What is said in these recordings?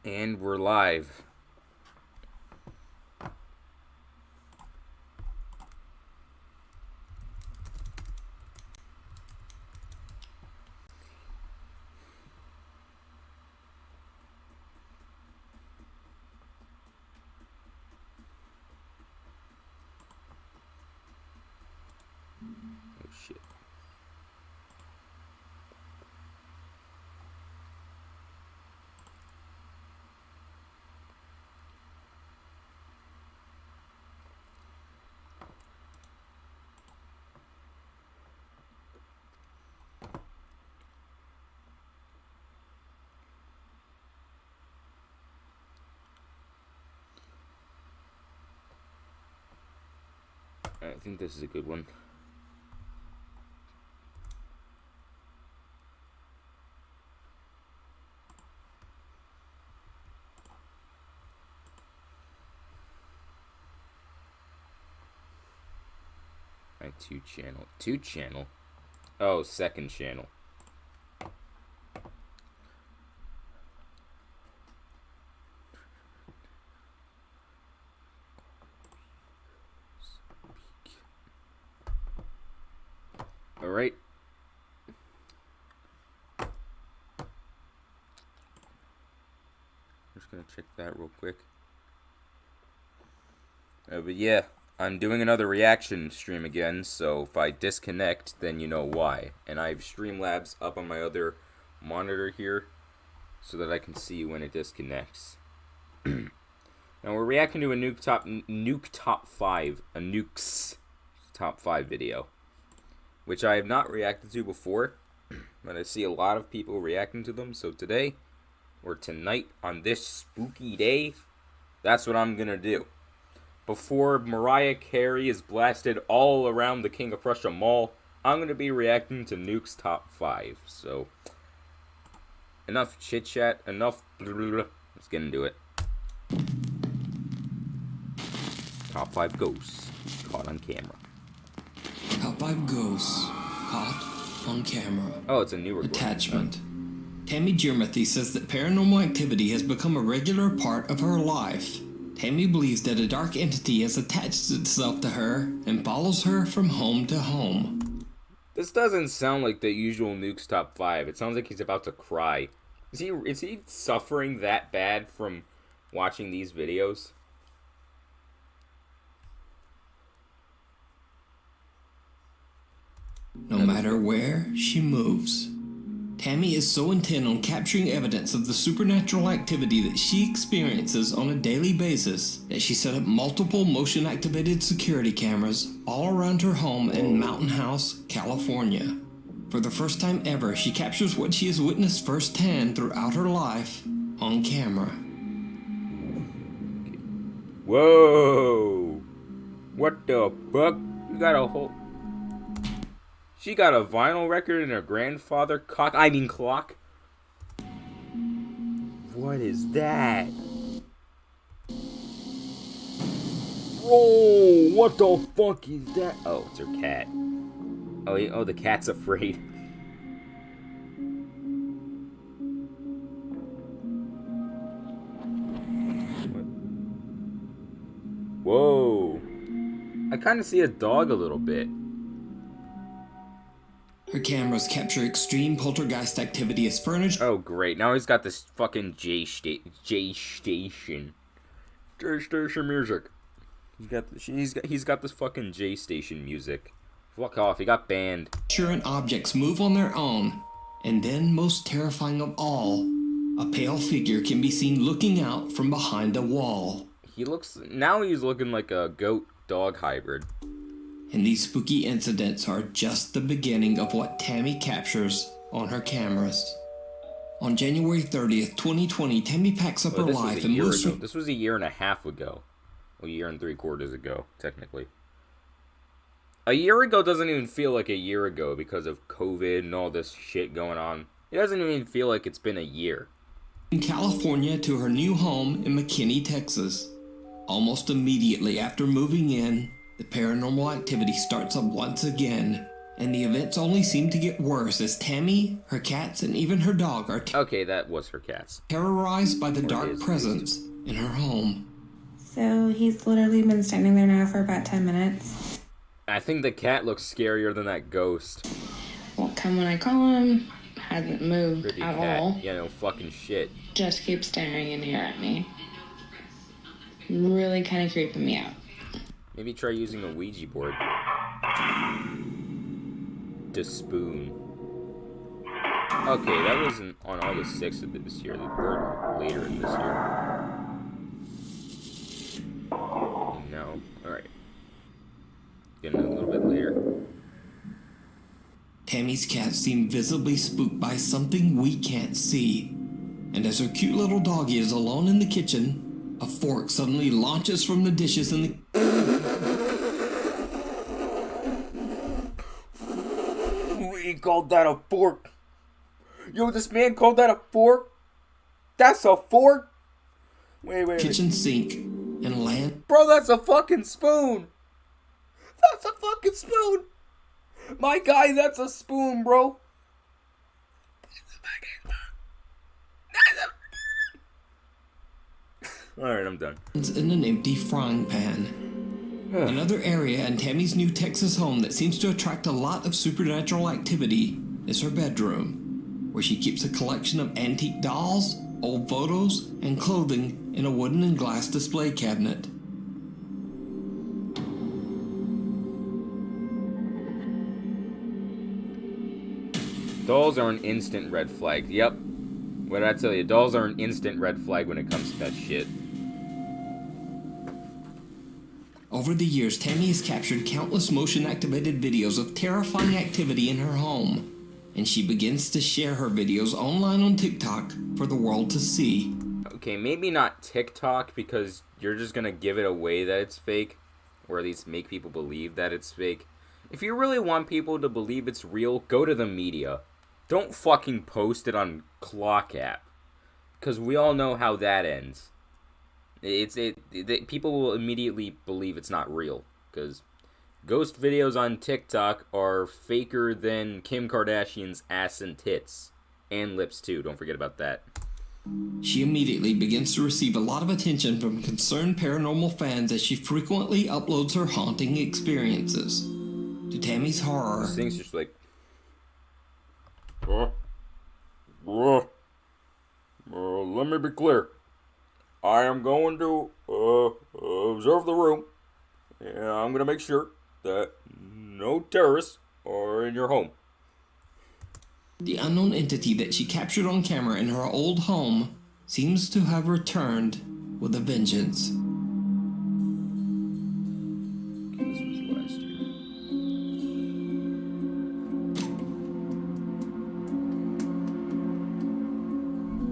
And we're live. Oh shit. I think this is a good one. My two channel. Two channel? Oh, second channel. Alright. Just gonna check that real quick. But yeah, I'm doing another reaction stream again, so if I disconnect, then you know why. And I have Streamlabs up on my other monitor here, so that I can see when it disconnects. Now we're reacting to a Nuke's Top 5 video, which I have not reacted to before, but I see a lot of people reacting to them. So today, or tonight, on this spooky day, that's what I'm gonna do. Before Mariah Carey is blasted all around the King of Prussia Mall, I'm gonna be reacting to Nuke's Top 5. So, enough chit chat, enough. Let's get into it. Top 5 ghosts caught on camera. Top 5 ghosts caught on camera. Oh, it's a newer attachment. Tammy Jermathy says that paranormal activity has become a regular part of her life. Tammy believes that a dark entity has attached itself to her and follows her from home to home. This doesn't sound like the usual Nuke's Top 5. It sounds like he's about to cry. Is he suffering that bad from watching these videos? No matter where she moves, Tammy is so intent on capturing evidence of the supernatural activity that she experiences on a daily basis that she set up multiple motion-activated security cameras all around her home in Mountain House, California. For the first time ever, she captures what she has witnessed firsthand throughout her life on camera. Whoa! What the fuck? You got a whole... She got a vinyl record in her grandfather clock. What is that? Bro, what the fuck is that? Oh, it's her cat. Oh, the cat's afraid. Whoa. I kind of see a dog a little bit. Her cameras capture extreme poltergeist activity as furniture. Oh, great. Now he's got this fucking J station music. He's got this fucking J station music. Fuck off. He got banned. And objects move on their own. And then, most terrifying of all, a pale figure can be seen looking out from behind a wall. Now he's looking like a goat-dog hybrid. And these spooky incidents are just the beginning of what Tammy captures on her cameras. On January 30th, 2020, Tammy packs up her life and moves from... This was a year and a half ago. Well, a year and 3/4 ago, technically. A year ago doesn't even feel like a year ago because of COVID and all this shit going on. It doesn't even feel like it's been a year. In California to her new home in McKinney, Texas. Almost immediately after moving in, the paranormal activity starts up once again, And the events only seem to get worse as Tammy, her cats, and even her dog are Okay, that was her cats. terrorized by the Or it dark is, presence in her home. So he's literally been standing there now for about 10 minutes. I think the cat looks scarier than that ghost. Won't come when I call him. Hasn't moved Pretty at cat. all. Yeah, no fucking shit. Just keeps staring in here at me. Really kind of creeping me out. Maybe try using a Ouija board. To spoon. Okay, that wasn't on August 6th of this year. Or later in this year. No. Alright. Getting a little bit later. Tammy's cats seem visibly spooked by something we can't see. And as her cute little doggie is alone in the kitchen, a fork suddenly launches from the dishes in the... He called that a fork. Yo, this man called that a fork? That's a fork? Wait. kitchen sink and land... Bro, that's a fucking spoon. That's a fucking spoon. My guy, that's a spoon, bro. Alright, I'm done. in an empty frying pan. Another area in Tammy's new Texas home that seems to attract a lot of supernatural activity is her bedroom, where she keeps a collection of antique dolls, old photos, and clothing in a wooden and glass display cabinet. Dolls are an instant red flag. Yep. What did I tell you? Dolls are an instant red flag when it comes to that shit. Over the years, Tammy has captured countless motion-activated videos of terrifying activity in her home, and she begins to share her videos online on TikTok for the world to see. Okay, maybe not TikTok, because you're just gonna give it away that it's fake, or at least make people believe that it's fake. If you really want people to believe it's real, go to the media. Don't fucking post it on Clock app, because we all know how that ends. People will immediately believe it's not real, because ghost videos on TikTok are faker than Kim Kardashian's ass and tits. And lips too, don't forget about that. She immediately begins to receive a lot of attention from concerned paranormal fans as she frequently uploads her haunting experiences. To Tammy's horror, This thing's just like... let me be clear. I am going to observe the room, and I'm going to make sure that no terrorists are in your home. the unknown entity that she captured on camera in her old home seems to have returned with a vengeance. This was last year.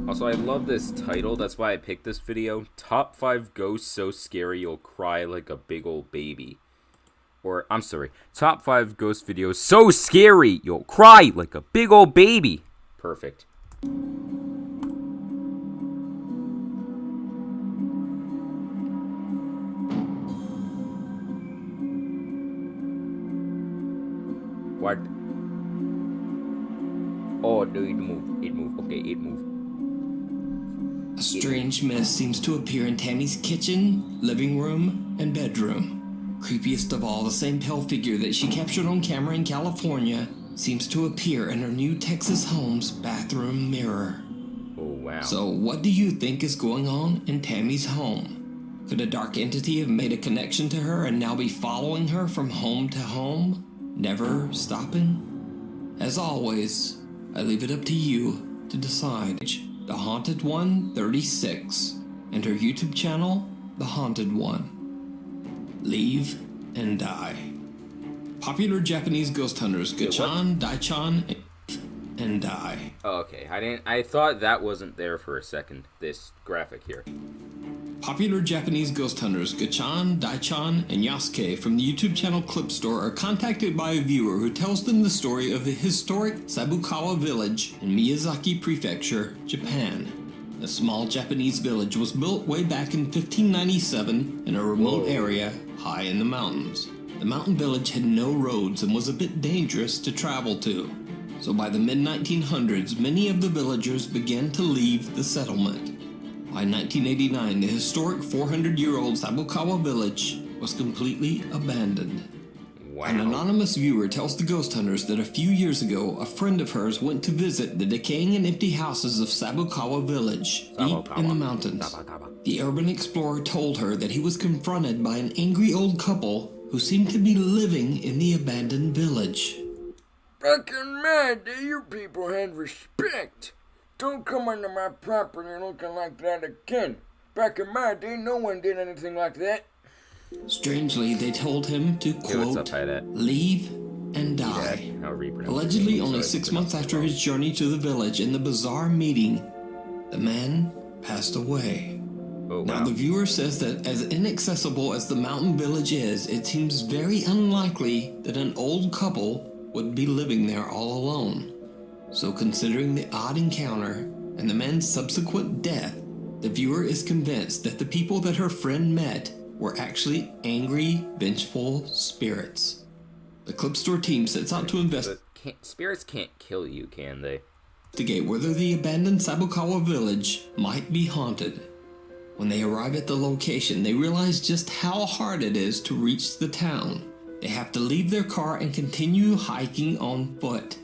Also, I love this title. That's why I picked this video. Top 5 ghosts so scary you'll cry like a big old baby. Or, I'm sorry. Top 5 ghost videos so scary you'll cry like a big old baby. Perfect. What? Oh, no, it moved. It moved. Okay, it moved. A strange mist seems to appear in Tammy's kitchen, living room, and bedroom. Creepiest of all, the same pale figure that she captured on camera in California seems to appear in her new Texas home's bathroom mirror. Oh, wow. So, what do you think is going on in Tammy's home? Could a dark entity have made a connection to her and now be following her from home to home, never stopping? As always, I leave it up to you to decide. The Haunted One 36, and her YouTube channel, The Haunted One. Leave and die. Popular Japanese ghost hunters Gachan, Daichan, and die. Oh, okay. I thought that wasn't there for a second. This graphic here. Popular Japanese ghost hunters Gachan, Daichan, and Yasuke from the YouTube channel Clip Store are contacted by a viewer who tells them the story of the historic Sabukawa village in Miyazaki Prefecture, Japan. The small Japanese village was built way back in 1597 in a remote area high in the mountains. The mountain village had no roads and was a bit dangerous to travel to. So by the mid-1900s, many of the villagers began to leave the settlement. By 1989, the historic 400-year-old Sabukawa village was completely abandoned. Wow. An anonymous viewer tells the ghost hunters that a few years ago, a friend of hers went to visit the decaying and empty houses of Sabukawa village, deep in the mountains. The urban explorer told her that he was confronted by an angry old couple who seemed to be living in the abandoned village. Back in my day, you people had respect. Don't come onto my property looking like that again. Back in my day, no one did anything like that. Strangely, they told him to, quote, leave and die. Allegedly, only 6 months after his journey to the village and the bizarre meeting, the man passed away. Oh, wow. Now, the viewer says that as inaccessible as the mountain village is, it seems very unlikely that an old couple would be living there all alone. So considering the odd encounter and the man's subsequent death, the viewer is convinced that the people that her friend met were actually angry, vengeful spirits. The Clip Store team sets out to Spirits can't kill you, can they? investigate whether the abandoned Sabukawa village might be haunted. When they arrive at the location, they realize just how hard it is to reach the town. They have to leave their car and continue hiking on foot.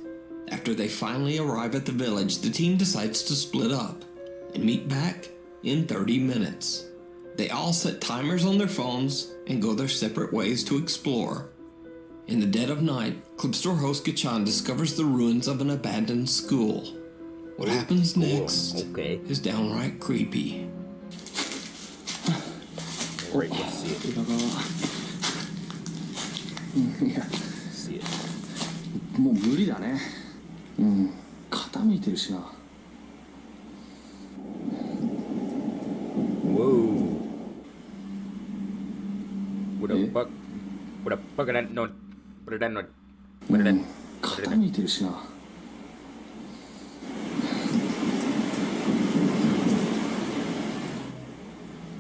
After they finally arrive at the village, the team decides to split up and meet back in 30 minutes. They all set timers on their phones and go their separate ways to explore. In the dead of night, Clip Store host Gachan discovers the ruins of an abandoned school. What happens next is downright creepy. Great, let's see it. See it. もう無理だね。傾いてるしな。Whoa. What a fuck? What a fuck? What a no. What a no. What a no. 傾いてるしな。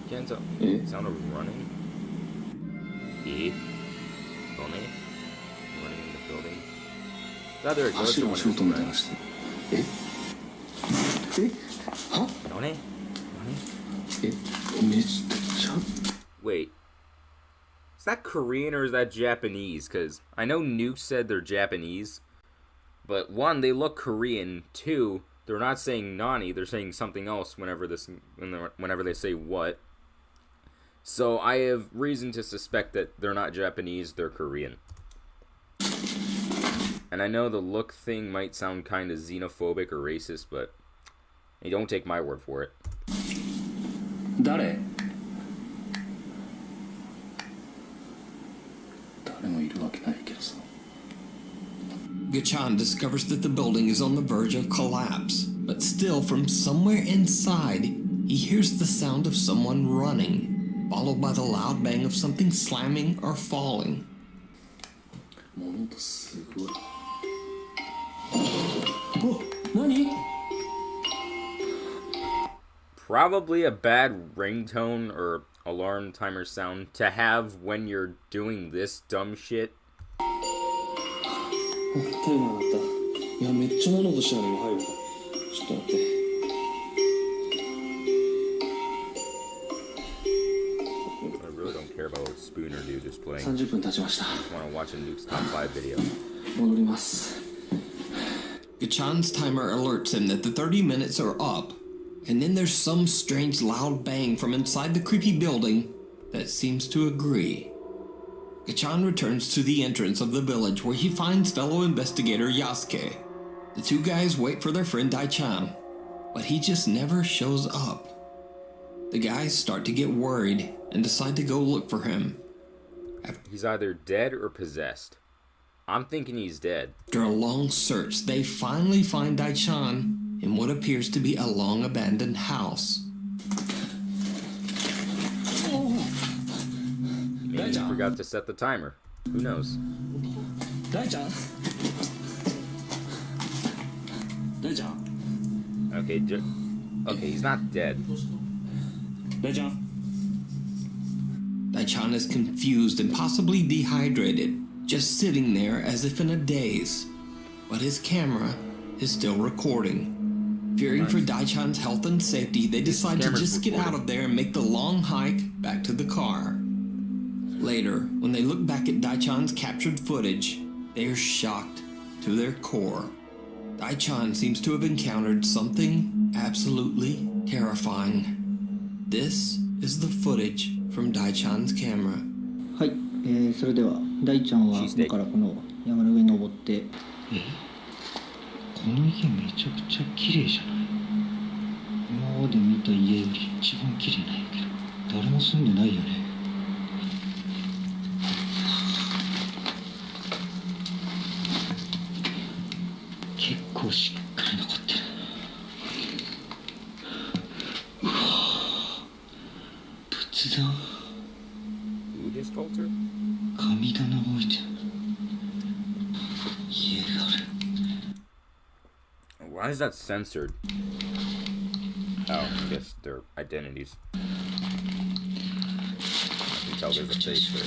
Can't tell. Sound of running. Running in the building. It's either a ghost 足 or が one 足 of 音 his みたいな friends. しては Running? めっちゃ Wait. Is that Korean or is that Japanese? Because I know Nuke said they're Japanese. But one, they look Korean. Two, they're not saying nani. They're saying something else whenever they say what. So I have reason to suspect that they're not Japanese, they're Korean. And I know the look thing might sound kind of xenophobic or racist, but hey, don't take my word for it. 誰もいるわけないけどさ。 Gachan discovers that the building is on the verge of collapse, but still from somewhere inside, he hears the sound of someone running, followed by the loud bang of something slamming or falling. 物音すごい。お、何？ Probably a bad ringtone or alarm timer sound to have when you're doing this dumb shit. タイマーだった。いや、めっちゃ物音したのに入る。ちょっと待って。I really don't care about what Spooner dude is playing. 30分経ちました。 I want to watch a Nuke's Top 5 video. 戻ります。 Gachan's timer alerts him that the 30 minutes are up, and then there's some strange loud bang from inside the creepy building that seems to agree. Gachan returns to the entrance of the village where he finds fellow investigator Yasuke. The two guys wait for their friend Daichan, but he just never shows up. The guys start to get worried and decide to go look for him. He's either dead or possessed. I'm thinking he's dead. After a long search, they finally find Daichan in what appears to be a long-abandoned house. Maybe he forgot to set the timer. Who knows? 大ちゃん？大ちゃん？ Okay, okay, he's not dead. 大ちゃん？ Dai-chan is confused and possibly dehydrated, just sitting there as if in a daze. But his camera is still recording. Fearing for Dai-chan's health and safety, they decide to just get out of there and make the long hike back to the car. Later, when they look back at Dai-chan's captured footage, they are shocked to their core. Dai-chan seems to have encountered something absolutely terrifying. This is the footage from Dai-chan's camera. はい、それでは大ちゃんは今からこの山の上に登って。この家めちゃくちゃ綺麗じゃない。今まで見た家より一番綺麗なんやけど、誰も住んでないよね。結構しっかり残ってる。うわぁ、仏壇。Buddhist altar? 神棚置いてる。家がある。Why is that censored? Oh, I guess their identities. I can tell there's a face there.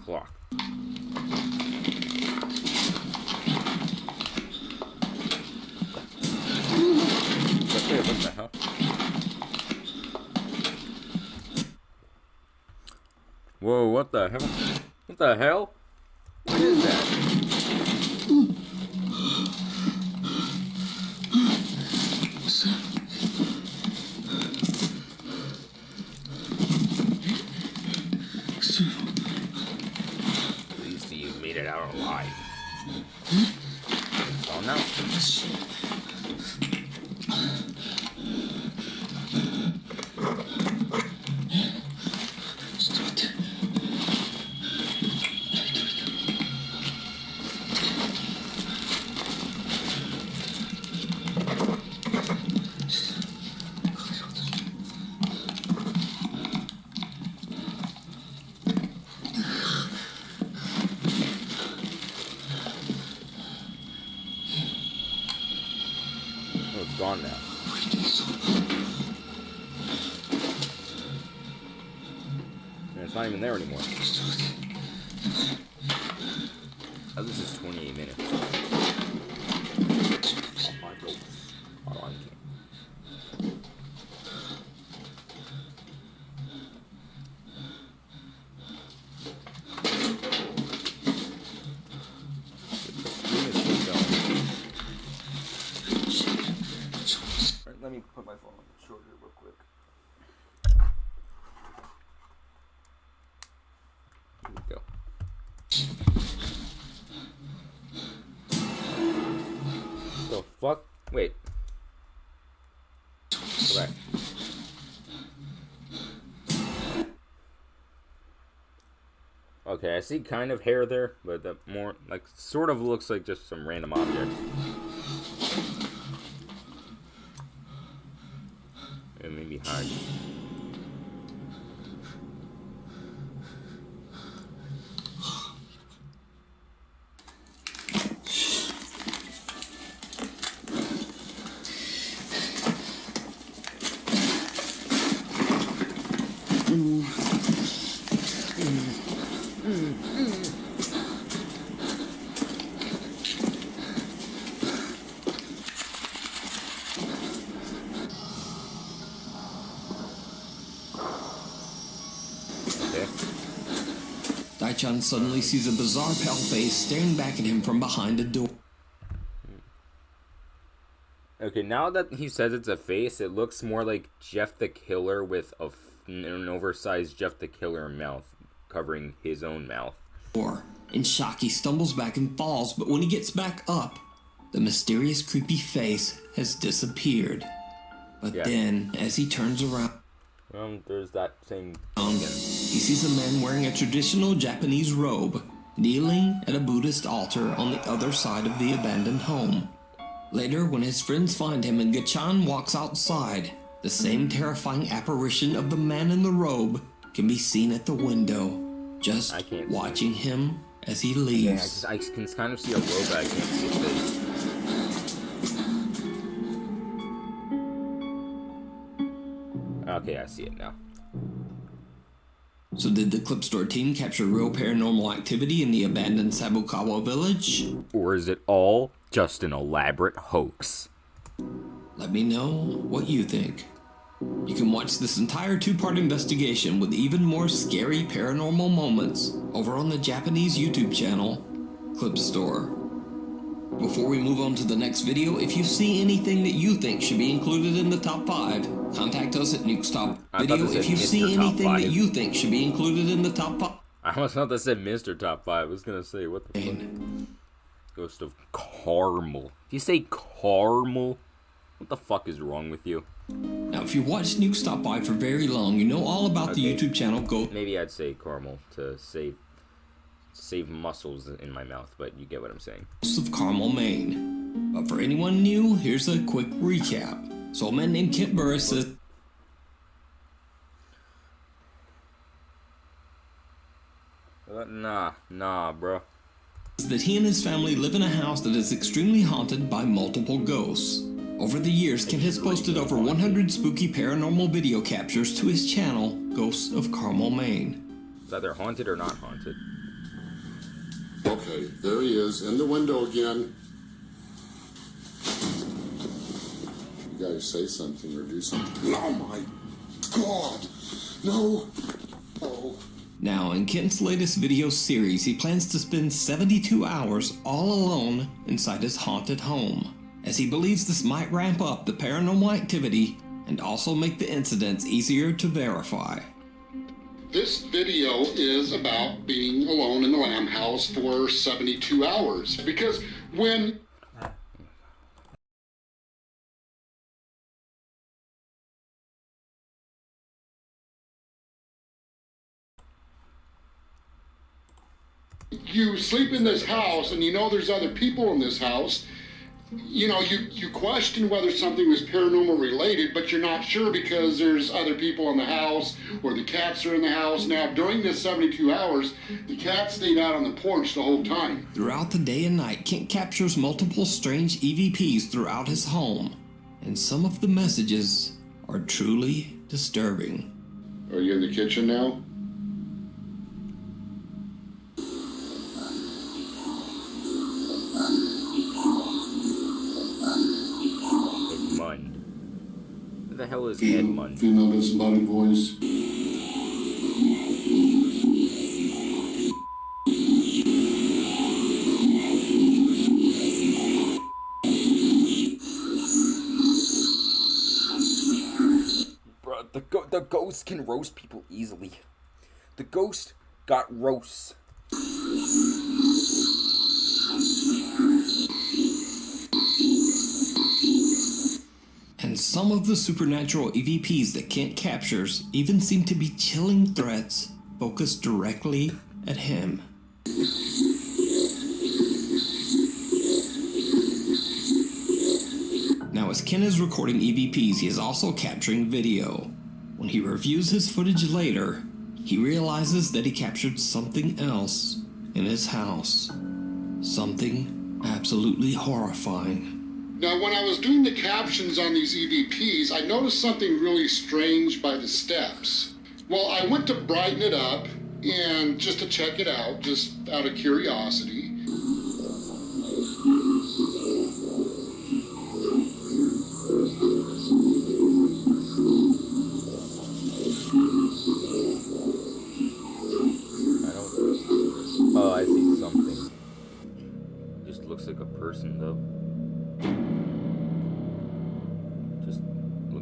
Clock. What the hell? Whoa, what the hell? What the hell? What is that? At least you made it out alive. Oh no. Gone now. And it's not even there anymore. Oh, this is 28 minutes. Hold on. Let me put my phone on the charger real quick. Here we go. The fuck? Wait. Go back. Okay, I see kind of hair there, but the more, like, sort of looks like just some random object. It may be hard. Dai-chan suddenly sees a bizarre pale face staring back at him from behind a door. Okay, now that he says it's a face, it looks more like Jeff the Killer with an oversized Jeff the Killer mouth covering his own mouth. In shock, he stumbles back and falls, but when he gets back up, the mysterious creepy face has disappeared. But then, as he turns around, there's that same he sees a man wearing a traditional Japanese robe, kneeling at a Buddhist altar on the other side of the abandoned home. Later, when his friends find him and Gachan walks outside, The same terrifying apparition of the man in the robe can be seen at the window, just I can't watching him as he Yeah, leaves. I can kind of see a robe, but I can't see a face. Okay, I see it now. So did the Clip Store team capture real paranormal activity in the abandoned Sabukawa village? Or is it all just an elaborate hoax? Let me know what you think. You can watch this entire two-part investigation with even more scary paranormal moments over on the Japanese YouTube channel, Clip Store. Before we move on to the next video, if you see anything that you think should be included in the top 5, contact us at Nukestop Video. If you see anything that you think should be included in the top 5. I almost thought that said Mr. Top 5. I was gonna say, what the fuck? Ghost of Carmel. If you say Carmel, what the fuck is wrong with you? Now, if you watched Nukestop By for very long, you know all about the YouTube channel Ghost. Maybe I'd say Carmel to save muscles in my mouth, but you get what I'm saying. Of Carmel, Maine. But for anyone new, here's a quick recap. So a man named Kent Burris says Nah, bro. that he and his family live in a house that is extremely haunted by multiple ghosts. Over the years, Kent has posted over 100 spooky paranormal video captures to his channel, Ghosts of Carmel, Maine. It's either haunted or not haunted. Okay, there he is, in the window again. You guys say something or do something. Oh my God! No! Oh. Now, in Kent's latest video series, he plans to spend 72 hours all alone inside his haunted home, as he believes this might ramp up the paranormal activity and also make the incidents easier to verify. This video is about being alone in the lamb house for 72 hours. Because when you sleep in this house and you know there's other people in this house, you know, you question whether something was paranormal related, but you're not sure because there's other people in the house or the cats are in the house. Now, during this 72 hours, the cat stayed out on the porch the whole time. Throughout the day and night, Kent captures multiple strange EVPs throughout his home, and some of the messages are truly disturbing. Are you in the kitchen now? What the hell is Edmund? Female disembodied voice. Bro, the ghost can roast people easily. The ghost got roasts. And some of the supernatural EVPs that Kent captures even seem to be chilling threats focused directly at him. Now, as Kent is recording EVPs, he is also capturing video. When he reviews his footage later, he realizes that he captured something else in his house. Something absolutely horrifying. Now, when I was doing the captions on these EVPs, I noticed something really strange by the steps. Well, I went to brighten it up and just to check it out, just out of curiosity. Oh, I see something. Just looks like a person, though. Just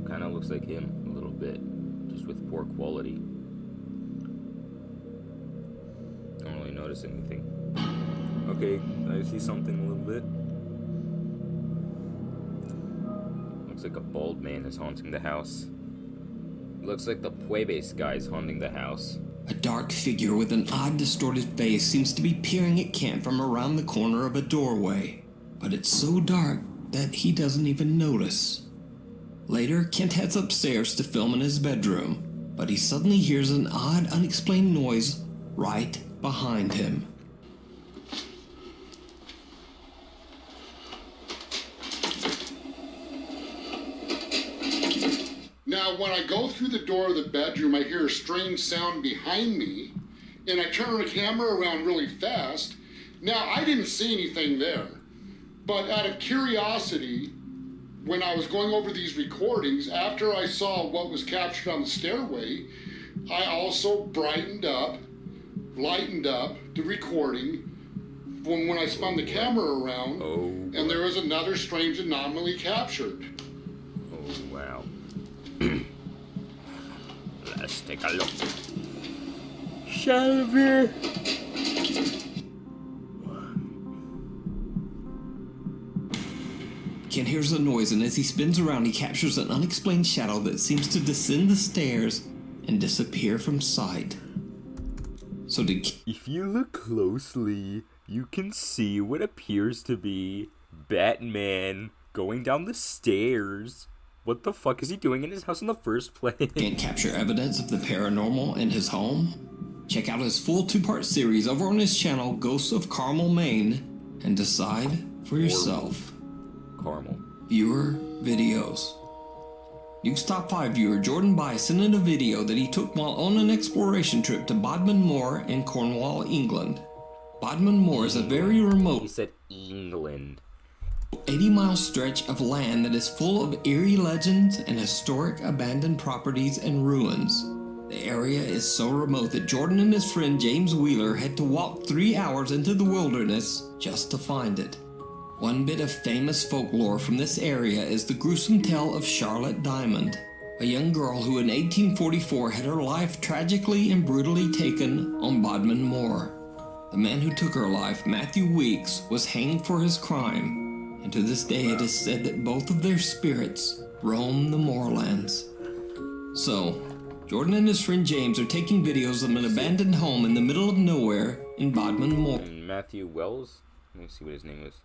kind of looks like him a little bit, just with poor quality. Don't really notice anything. Okay, I see something a little bit. Looks like a bald man is haunting the house. Looks like the Puebes guy is haunting the house. A dark figure with an odd distorted face seems to be peering at Kent from around the corner of a doorway, but it's so dark that he doesn't even notice. Later, Kent heads upstairs to film in his bedroom, but he suddenly hears an odd, unexplained noise right behind him. Now, when I go through the door of the bedroom, I hear a strange sound behind me, and I turn the camera around really fast. Now, I didn't see anything there, but out of curiosity, when I was going over these recordings, after I saw what was captured on the stairway, I also lightened up the recording when I spun the camera around, and there was another strange anomaly captured. Oh, wow. Let's take a look. Shelby. Kent hears the noise, and as he spins around, he captures an unexplained shadow that seems to descend the stairs and disappear from sight. So if you look closely, you can see what appears to be Batman going down the stairs. What the fuck is he doing in his house in the first place? Kent capture evidence of the paranormal in his home? Check out his full 2-part series over on his channel, Ghosts of Carmel, Maine, and decide for yourself. Carmel. Viewer videos. Nuke's Top 5 viewer Jordan By sent in a video that he took while on an exploration trip to Bodmin Moor in Cornwall, England. Bodmin Moor is a very remote... He said England. 80-mile stretch of land that is full of eerie legends and historic abandoned properties and ruins. The area is so remote that Jordan and his friend James Wheeler had to walk 3 hours into the wilderness just to find it. One bit of famous folklore from this area is the gruesome tale of Charlotte Diamond, a young girl who in 1844 had her life tragically and brutally taken on Bodmin Moor. The man who took her life, Matthew Weeks, was hanged for his crime, and to this day it is said that both of their spirits roam the moorlands. So, Jordan and his friend James are taking videos of an abandoned home in the middle of nowhere in Bodmin Moor. And Matthew Wells? Let me see what his name was.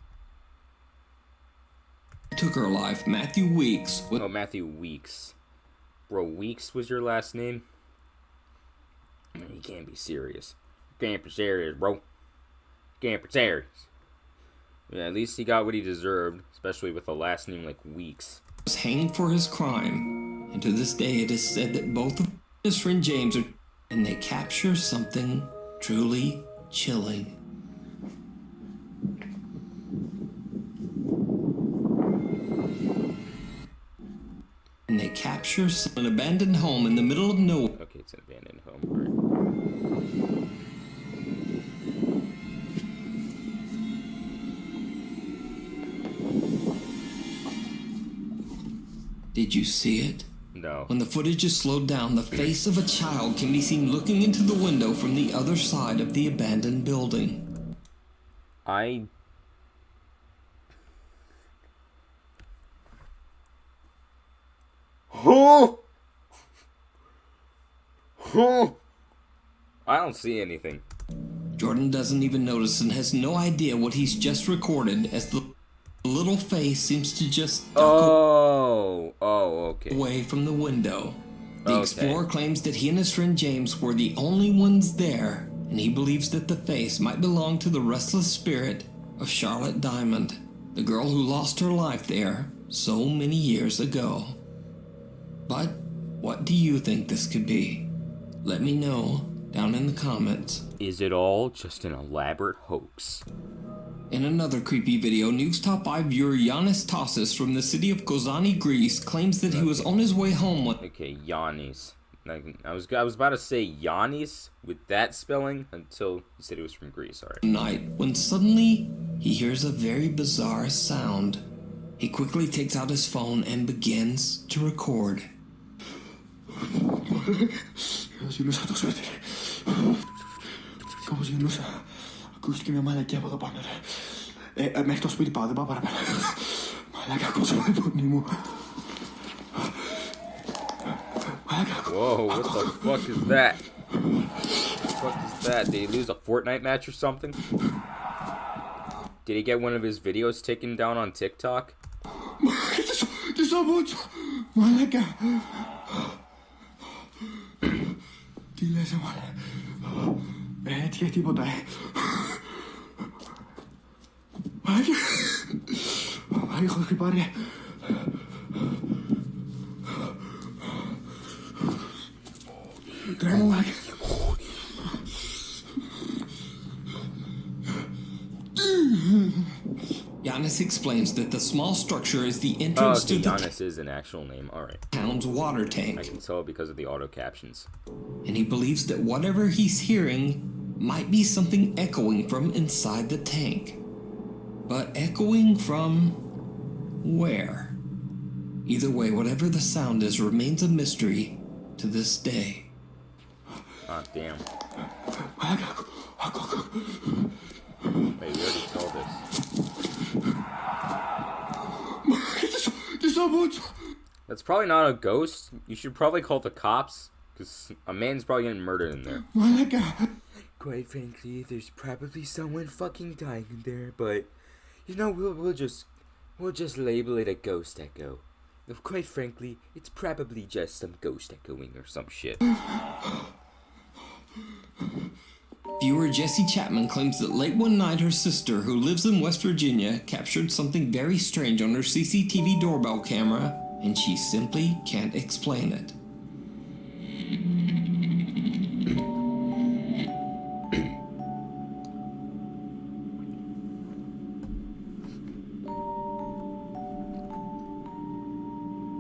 Took her life, Matthew Weeks. Oh, Matthew Weeks. Bro, Weeks was your last name? You can't be serious. You can't be serious, bro. You can't be serious. Yeah, at least he got what he deserved, especially with a last name like Weeks. Was hanged for his crime, and to this day it is said that both of his friend James are, and they capture something truly chilling. And they capture an abandoned home in the middle of nowhere. Okay, it's an abandoned home. All right. Did you see it? No. When the footage is slowed down, the face of a child can be seen looking into the window from the other side of the abandoned building. I don't see anything. Jordan doesn't even notice and has no idea what he's just recorded as the little face seems to just duck okay. away from the window. The explorer claims that he and his friend James were the only ones there, and he believes that the face might belong to the restless spirit of Charlotte Diamond, the girl who lost her life there so many years ago. But what do you think this could be? Let me know down in the comments. Is it all just an elaborate hoax? In another creepy video, Nuke's Top 5 viewer Yanis Tassis from the city of Kozani, Greece, claims that he was on his way home one... Okay, Yanis. I was about to say Yanis with that spelling until he said he was from Greece. All right. Night, when suddenly he hears a very bizarre sound. He quickly takes out his phone and begins to record. Whoa, what the fuck is that? What the fuck is that? Did he lose a Fortnite match or something? Did he get one of his videos taken down on TikTok? Malaka. Dile sa mal. Tiga tipo tayo. Malaka. Malaka ko pare. Trae mo malaka. Giannis explains that the small structure is the entrance to the Giannis is an actual name. All right. town's water I tank, can tell because of the auto captions. and he believes that whatever he's hearing might be something echoing from inside the tank. But echoing from where? Either way, whatever the sound is remains a mystery to this day. Ah, damn. Wait, we already saw this. That's probably not a ghost. You should probably call the cops, because a man's probably getting murdered in there. Quite frankly, there's probably someone fucking dying in there, but you know, we'll just label it a ghost echo. Quite frankly, it's probably just some ghost echoing or some shit. Viewer Jessie Chapman claims that late one night her sister, who lives in West Virginia, captured something very strange on her CCTV doorbell camera, and she simply can't explain it.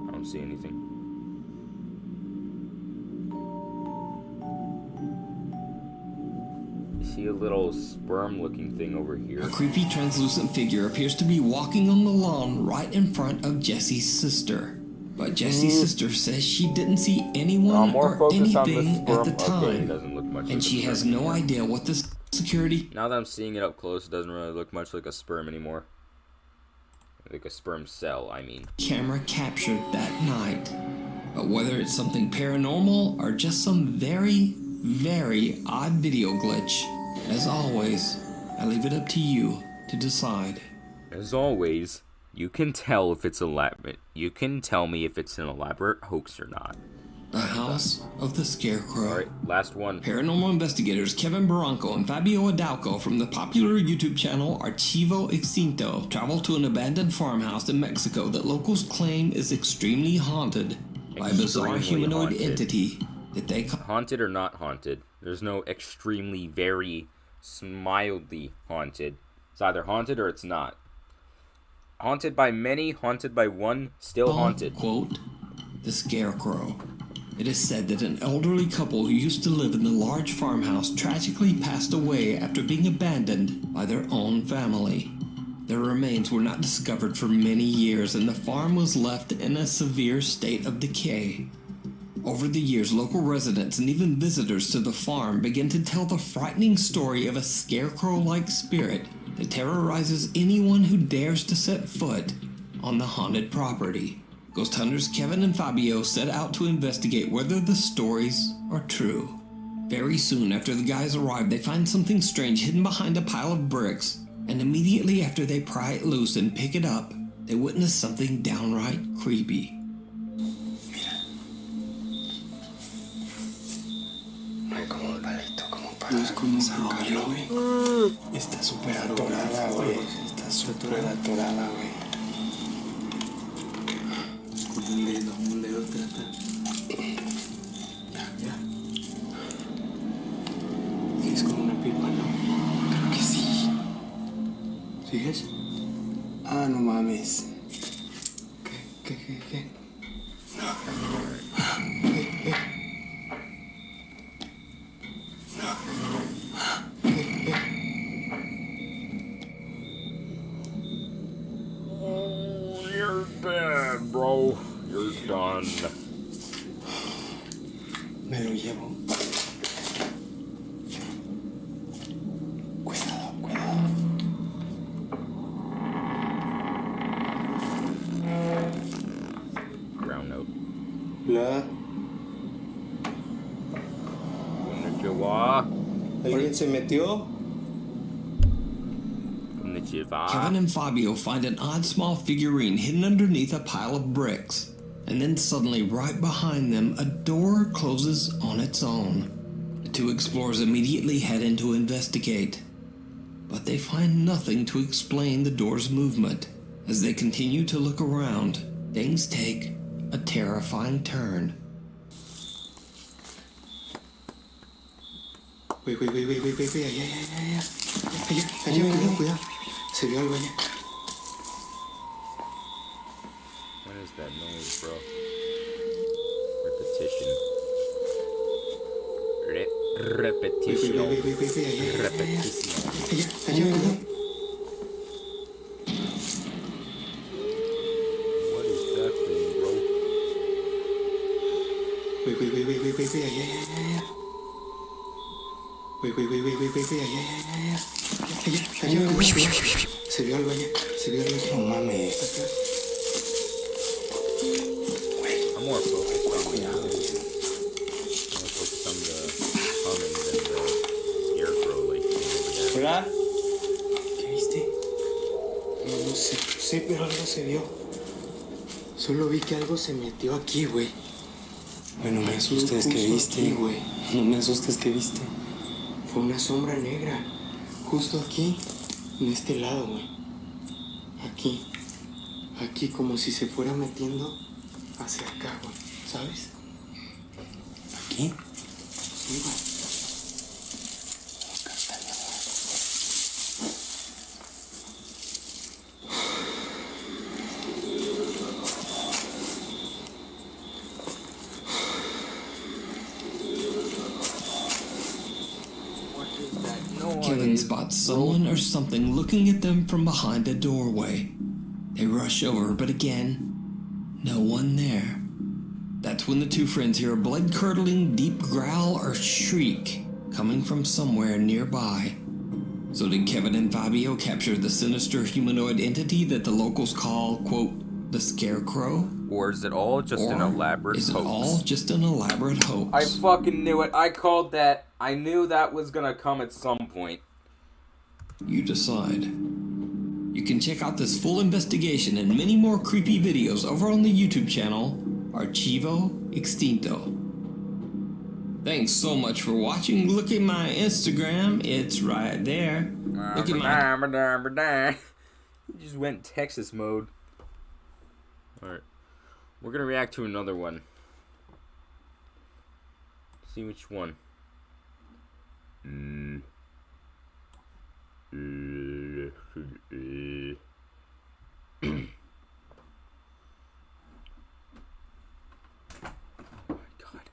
I don't see anything. See a little sperm-looking thing over here. A creepy translucent figure appears to be walking on the lawn right in front of Jessie's sister. But Jessie's sister says she didn't see anyone more or focus on the anything at the sperm. Okay, it time, doesn't look much like and a she has sperm no anymore. idea what this security Now that I'm seeing it up close, it doesn't really look much like a sperm anymore. Like a sperm cell, I mean. camera captured that night. But whether it's something paranormal or just some very, very odd video glitch, as always, I leave it up to you to decide. As always, you can tell if it's elaborate. You can tell me if it's an elaborate hoax or not. The House of the Scarecrow. Alright, last one. Paranormal investigators Kevin Barranco and Fabio Adalco from the popular YouTube channel Archivo Extinto travel to an abandoned farmhouse in Mexico that locals claim is extremely haunted by a bizarre Extremely humanoid haunted. entity that they call Haunted or not haunted? There's no extremely, very, mildly haunted. It's either haunted or it's not. Haunted by many, haunted by one, still haunted. Quote, the Scarecrow. It is said that an elderly couple who used to live in the large farmhouse tragically passed away after being abandoned by their own family. Their remains were not discovered for many years, and the farm was left in a severe state of decay. Over the years, local residents and even visitors to the farm begin to tell the frightening story of a scarecrow-like spirit that terrorizes anyone who dares to set foot on the haunted property. Ghost hunters Kevin and Fabio set out to investigate whether the stories are true. Very soon after the guys arrive, they find something strange hidden behind a pile of bricks, and immediately after they pry it loose and pick it up, they witness something downright creepy. Hay como un palito, como para sacarlo, güey. Está súper atorada, güey. Está súper atorada, güey. Con un dedo trata. Ya. Es como una pipa, ¿no? Creo que sí. ¿Sigues? Ah, no mames. ¿Qué? You're dead, bro. You're done. Me lo llevo. Cuidado. Ground note. Hola. Konnichiwa. ¿Alguien se metió? Konnichiwa. Kevin and Fabio find an odd small figurine hidden underneath a pile of bricks, and then suddenly, right behind them, a door closes on its own. The two explorers immediately head in to investigate, but they find nothing to explain the door's movement. As they continue to look around, things take a terrifying turn. Güey, allá. Allá, cuidado. Se vio algo allá. What is that noise, bro? Repetition. Repetition. Allá. Repetition. Allá, cuidado. What is that thing, bro? Güey, allá. Güey, allá. Allá, cuidado. Se vio algo allá. No mames. I'm more focused on the more focused on the humming than the scarecrow, like, over there. ¿Hola? ¿Qué viste? No sé, pero algo se vio. Solo vi que algo se metió aquí, güey. Bueno, me asustes, ¿qué viste? Güey. No me asustes, ¿qué viste? Fue una sombra negra. Justo aquí. En este lado, güey. Aquí. Aquí como si se fuera metiendo hacia acá, güey. ¿Sabes? ¿Aquí? Sí, güey. Kevin spots someone or something looking at them from behind a doorway. They rush over, but again, no one there. That's when the two friends hear a blood-curdling deep growl or shriek coming from somewhere nearby. So did Kevin and Fabio capture the sinister humanoid entity that the locals call, quote, the Scarecrow? Or is it all just an elaborate is it hoax? all just an elaborate hoax? I fucking knew it. I called that. I knew that was gonna come at some point. You decide. You can check out this full investigation and many more creepy videos over on the YouTube channel, Archivo Extinto. Thanks so much for watching. Look at my Instagram. It's right there. Look at my... He just went Texas mode. Alright. We're gonna react to another one. See which one. Oh my god.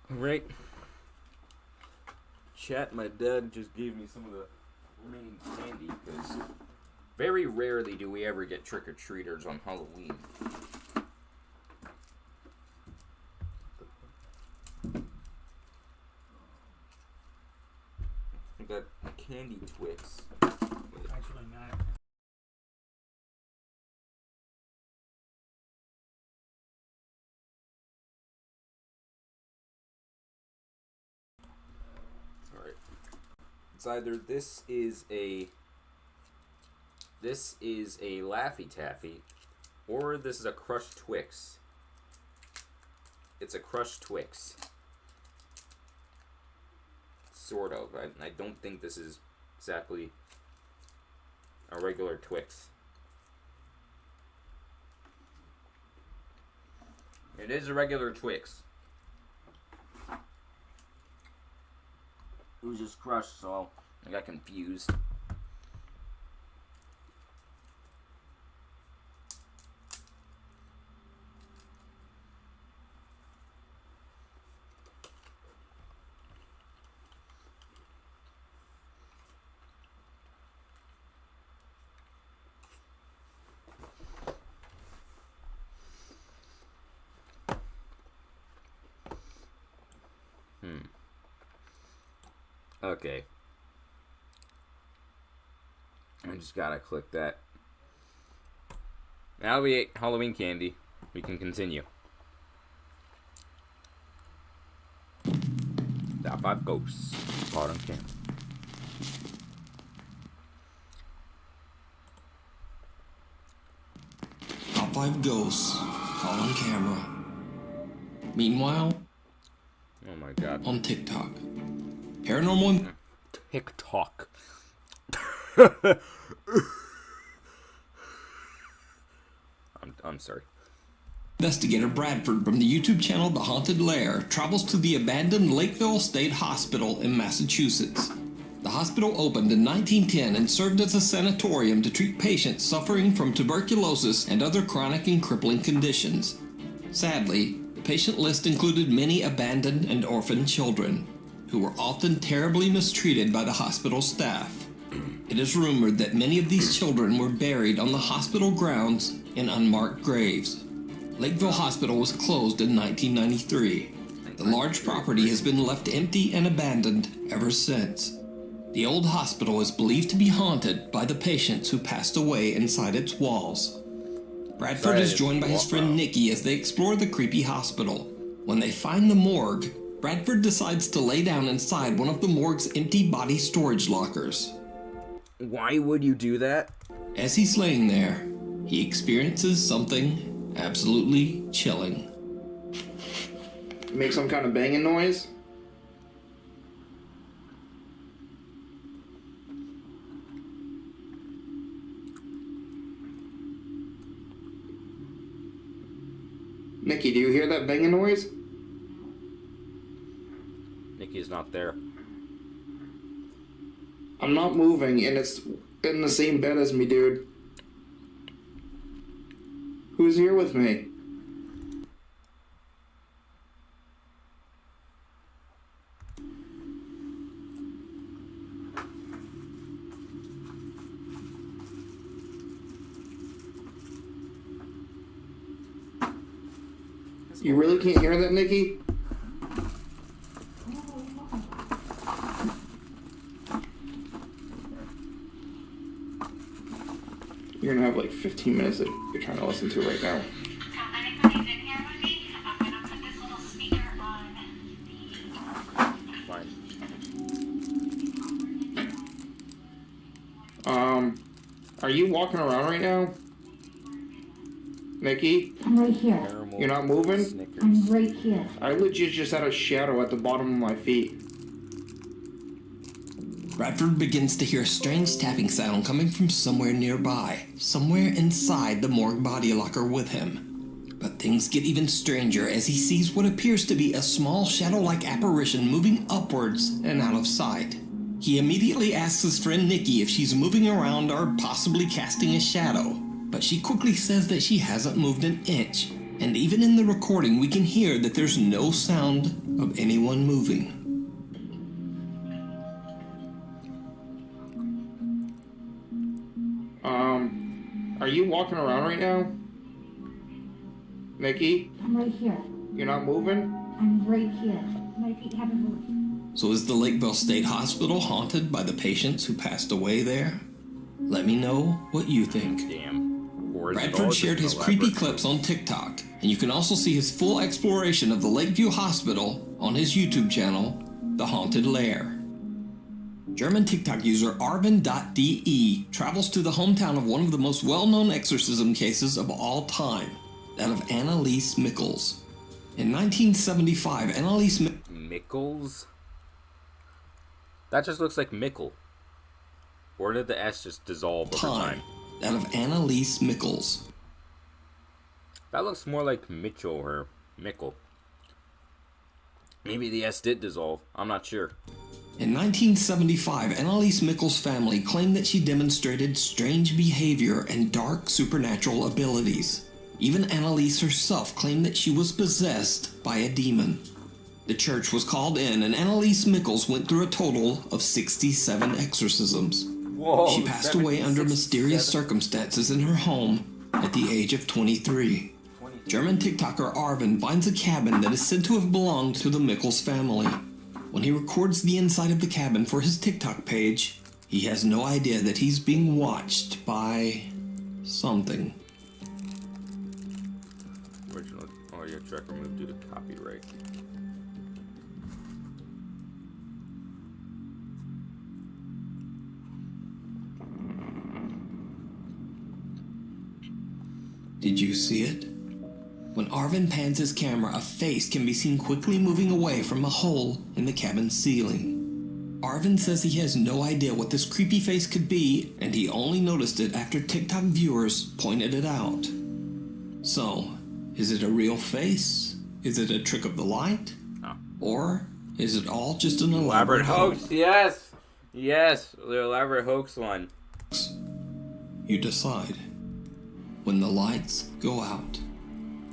Alright. Chat, my dad just gave me some of the remaining candy because very rarely do we ever get trick-or-treaters on Halloween. I got candy Twix. Actually not. Alright. It's either this is a Laffy Taffy or this is a crushed Twix. It's a crushed Twix. Sort of. I don't think this is exactly a regular Twix. It is a regular Twix. It was just crushed, so I got confused. Okay. I just gotta click that. Now we ate Halloween candy. We can continue. Top 5 ghosts caught on camera. Top 5 ghosts caught on camera. Meanwhile, Oh my god. on TikTok, paranormal TikTok. I'm sorry. investigator Bradford from the YouTube channel The Haunted Lair travels to the abandoned Lakeville State Hospital in Massachusetts. The hospital opened in 1910 and served as a sanatorium to treat patients suffering from tuberculosis and other chronic and crippling conditions. Sadly, the patient list included many abandoned and orphaned children, who were often terribly mistreated by the hospital staff. It is rumored that many of these children were buried on the hospital grounds in unmarked graves. Lakeville Hospital was closed in 1993. The large property has been left empty and abandoned ever since. The old hospital is believed to be haunted by the patients who passed away inside its walls. Bradford is joined by his friend Nikki as they explore the creepy hospital. When they find the morgue, Bradford decides to lay down inside one of the morgue's empty body storage lockers. Why would you do that? As he's laying there, he experiences something absolutely chilling. Make some kind of banging noise. Nikki, do you hear that banging noise? Nikki's not there. I'm not moving, and it's in the same bed as me, dude. Who's here with me? You really can't hear that, Nikki? You're gonna have like 15 minutes that you're trying to listen to right now. Fine. Are you walking around right now? Nikki? I'm right here. Caramel You're not moving? Snickers. I'm right here. I legit just had a shadow at the bottom of my feet. Bradford begins to hear a strange tapping sound coming from somewhere nearby, somewhere inside the morgue body locker with him. But things get even stranger as he sees what appears to be a small shadow-like apparition moving upwards and out of sight. He immediately asks his friend Nikki if she's moving around or possibly casting a shadow, but she quickly says that she hasn't moved an inch, and even in the recording we can hear that there's no sound of anyone moving. Are you walking around right now? Nikki? I'm right here. You're not moving? I'm right here. My feet haven't moved. So is the Lakeville State Hospital haunted by the patients who passed away there? Let me know what you think. Damn. Or is it all Bradford just shared an his creepy elaborate clips on TikTok, and you can also see his full exploration of the Lakeview Hospital on his YouTube channel, The Haunted Lair. German TikTok user Arvin.de travels to the hometown of one of the most well-known exorcism cases of all time, that of Annalise Mickles. In 1975, Annalise Mickles? That just looks like Mickle. Or did the S just dissolve over time? That of Annalise Mickles. That looks more like Mitchell or Mickle. Maybe the S did dissolve. I'm not sure. In 1975, Annalise Mickles' family claimed that she demonstrated strange behavior and dark supernatural abilities. Even Annalise herself claimed that she was possessed by a demon. The church was called in, and Annalise Mickles went through a total of 67 exorcisms. Whoa, She passed away under mysterious circumstances in her home at the age of 23. German TikToker Arvin finds a cabin that is said to have belonged to the Mickles family. When he records the inside of the cabin for his TikTok page, he has no idea that he's being watched by something. Original audio track removed due to copyright. Did you see it? When Arvin pans his camera, a face can be seen quickly moving away from a hole in the cabin ceiling. Arvin says he has no idea what this creepy face could be, and he only noticed it after TikTok viewers pointed it out. So, is it a real face? Is it a trick of the light? Oh. Or is it all just an elaborate hoax? Yes! Yes! The elaborate hoax one. You decide. When the lights go out.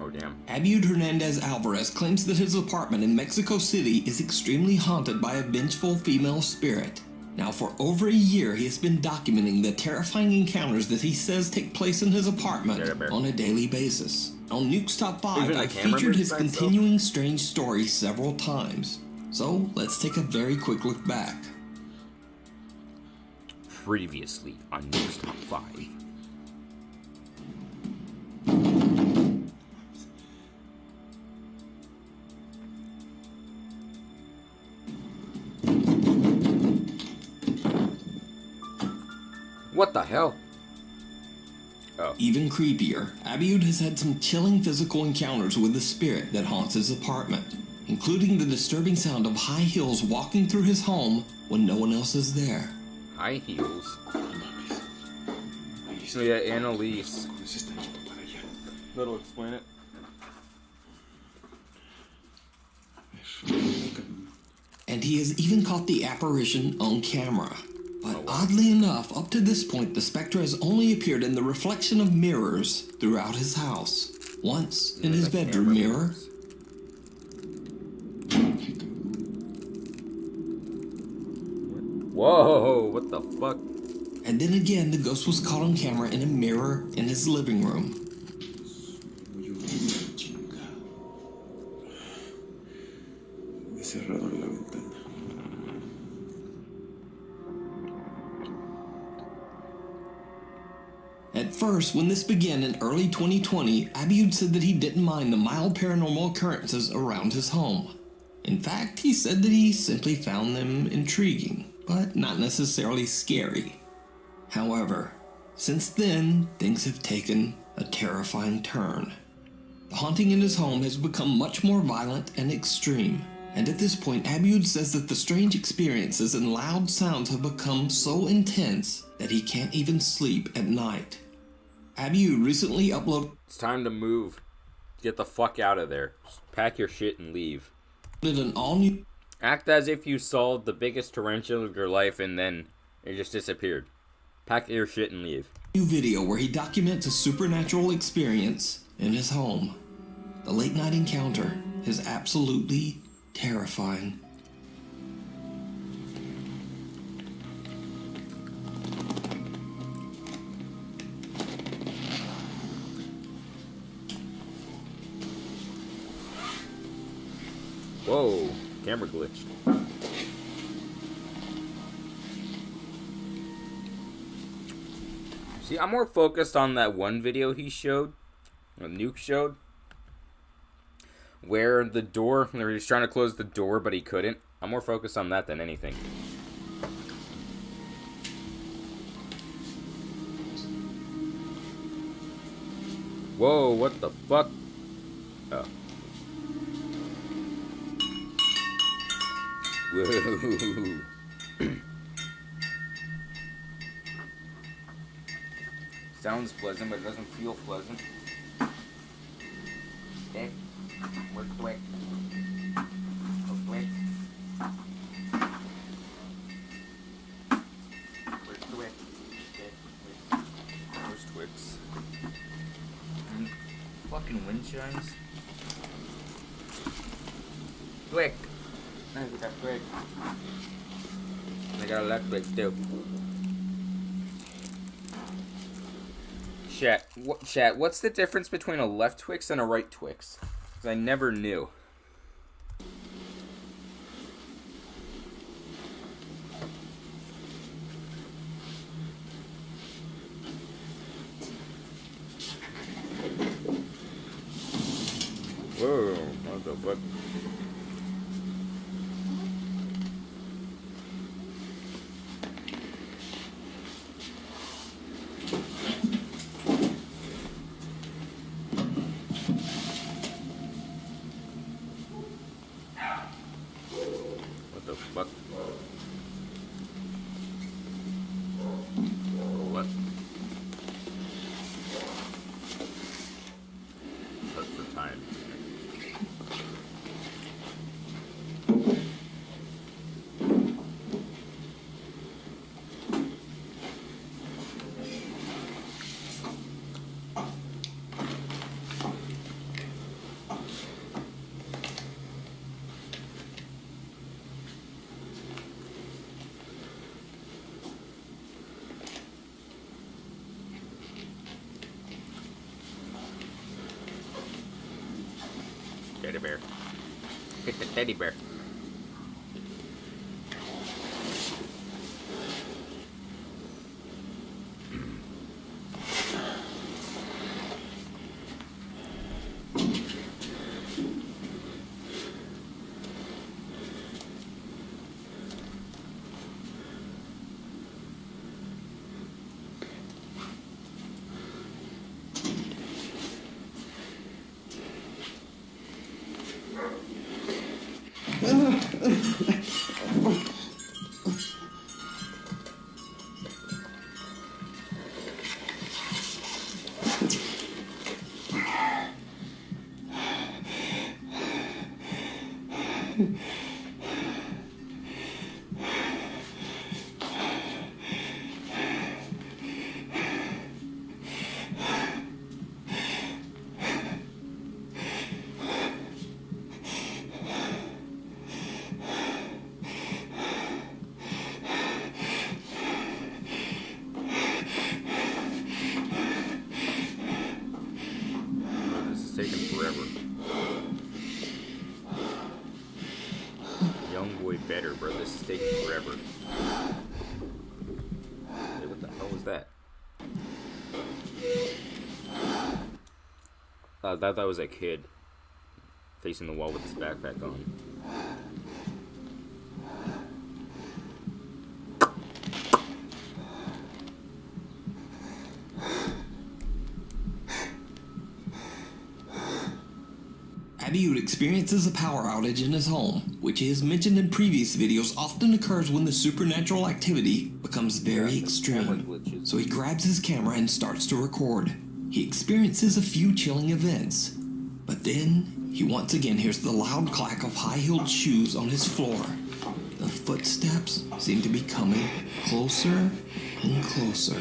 Oh, damn. Abiud Hernandez Alvarez claims that his apartment in Mexico City is extremely haunted by a vengeful female spirit. Now, for over a year, he has been documenting the terrifying encounters that he says take place in his apartment on a daily basis. On Nuke's Top 5, I've featured his continuing strange story several times. So, let's take a very quick look back. Previously on Nuke's Top 5. What the hell? Oh. Even creepier, Abiud has had some chilling physical encounters with the spirit that haunts his apartment, including the disturbing sound of high heels walking through his home when no one else is there. High heels? Oh yeah, Annalise. Little explain it. And he has even caught the apparition on camera. But oddly enough, up to this point, the specter has only appeared in the reflection of mirrors throughout his house. Once in his bedroom mirror. Whoa, what the fuck? And then again, the ghost was caught on camera in a mirror in his living room. At first, when this began in early 2020, Abiud said that he didn't mind the mild paranormal occurrences around his home. In fact, he said that he simply found them intriguing, but not necessarily scary. However, since then, things have taken a terrifying turn. The haunting in his home has become much more violent and extreme, and at this point, Abiud says that the strange experiences and loud sounds have become so intense that he can't even sleep at night. Abiud recently uploaded... It's time to move. Get the fuck out of there. Just pack your shit and leave. An all-new... Act as if you solved the biggest tarantula of your life and then it just disappeared. Pack your shit and leave. New video where he documents a supernatural experience in his home. The late night encounter is absolutely terrifying. Whoa, camera glitched. See, I'm more focused on that one video he showed, Nuke showed, where the door, where he was trying to close the door, but he couldn't. I'm more focused on that than anything. Whoa, what the fuck? Oh. Whoa. Sounds pleasant, but it doesn't feel pleasant. Okay. We're quick. We're quick. We're quick. Okay. Where's Twix? Fucking wind chimes. Quick. Nice, we got quick. I got electric too. Chat, what's the difference between a left Twix and a right Twix? Because I never knew. the fuck? What the fuck? What? Set for time. Teddy bear. Hit the teddy bear. Taking forever. Young boy better, bro. This is taking forever. Hey, what the hell was that? I thought that was a kid facing the wall with his backpack on. Abiud experiences a power outage in his home, which he has mentioned in previous videos often occurs when the supernatural activity becomes very extreme. So he grabs his camera and starts to record. He experiences a few chilling events, but then he once again hears the loud clack of high-heeled shoes on his floor. The footsteps seem to be coming closer and closer.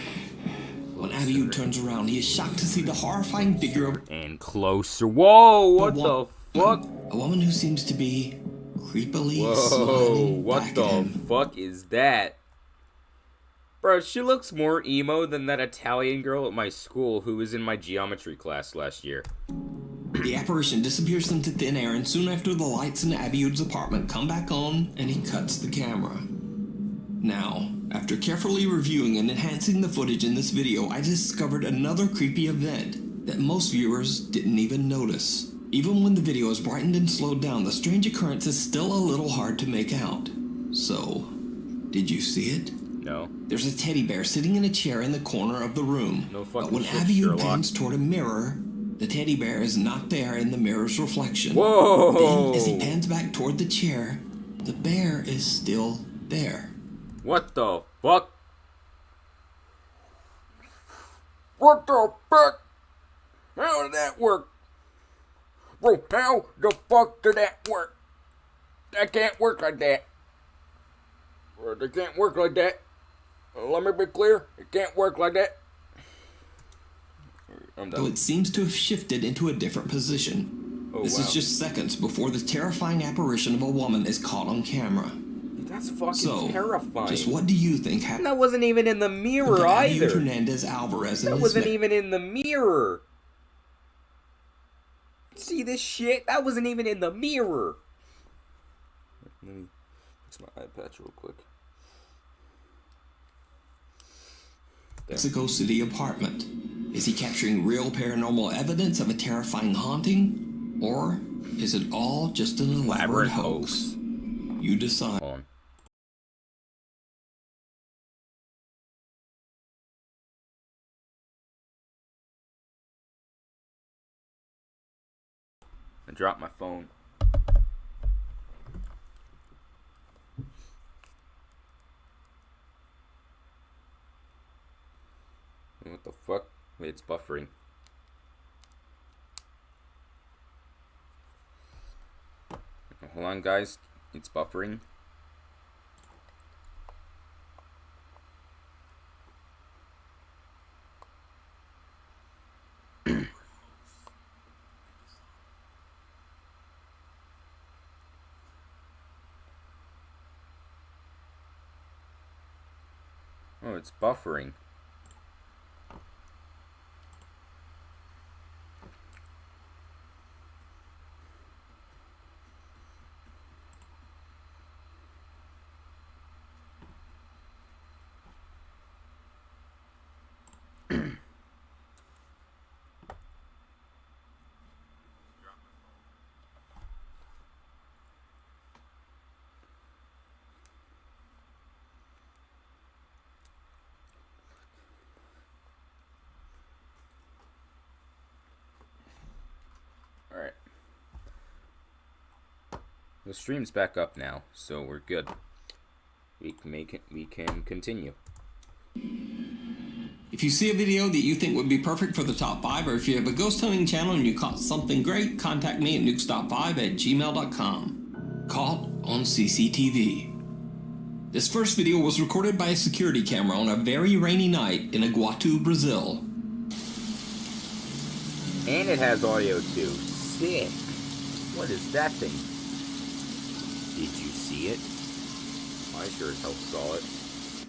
When Abiud turns around, he is shocked to see the horrifying figure of... And closer. Whoa, what the fuck? A woman who seems to be creepily Whoa, smiling what back the at him. fuck is that? Bro, she looks more emo than that Italian girl at my school who was in my geometry class last year. The apparition disappears into thin air, and soon after the lights in Abiud's apartment come back on, and he cuts the camera. Now, after carefully reviewing and enhancing the footage in this video, I discovered another creepy event that most viewers didn't even notice. Even when the video is brightened and slowed down, the strange occurrence is still a little hard to make out. So, did you see it? No. There's a teddy bear sitting in a chair in the corner of the room. No fucking but when shit, Abiud Sherlock. pans toward a mirror, the teddy bear is not there in the mirror's reflection. Whoa! Then, as he pans back toward the chair, the bear is still there. What the fuck? What the fuck? How did that work? Bro, how the fuck did that work? That can't work like that. It can't work like that. Let me be clear. It can't work like that. I'm done. Though it seems to have shifted into a different position. Oh, This wow. is just seconds before the terrifying apparition of a woman is caught on camera. That's fucking So, terrifying. just what do you think happened? That wasn't even in the mirror to Abiud either. Hernandez Alvarez and That his wasn't victim? even in the mirror. See this shit? That wasn't even in the mirror. Let me fix my eye patch real quick. There. Mexico City apartment. Is he capturing real paranormal evidence of a terrifying haunting? Or Is it all just an elaborate hoax? You decide. Hold on. I dropped my phone. What the fuck? Wait, it's buffering. Hold on, guys. It's buffering. Oh, it's buffering. Alright. The stream's back up now, so we're good. We can continue. If you see a video that you think would be perfect for the top 5, or if you have a ghost hunting channel and you caught something great, contact me at nukestop5@gmail.com. Caught on CCTV. This first video was recorded by a security camera on a very rainy night in Iguatu, Brazil. And it has audio too. Sick. What is that thing? Did you see it? I sure as hell saw it.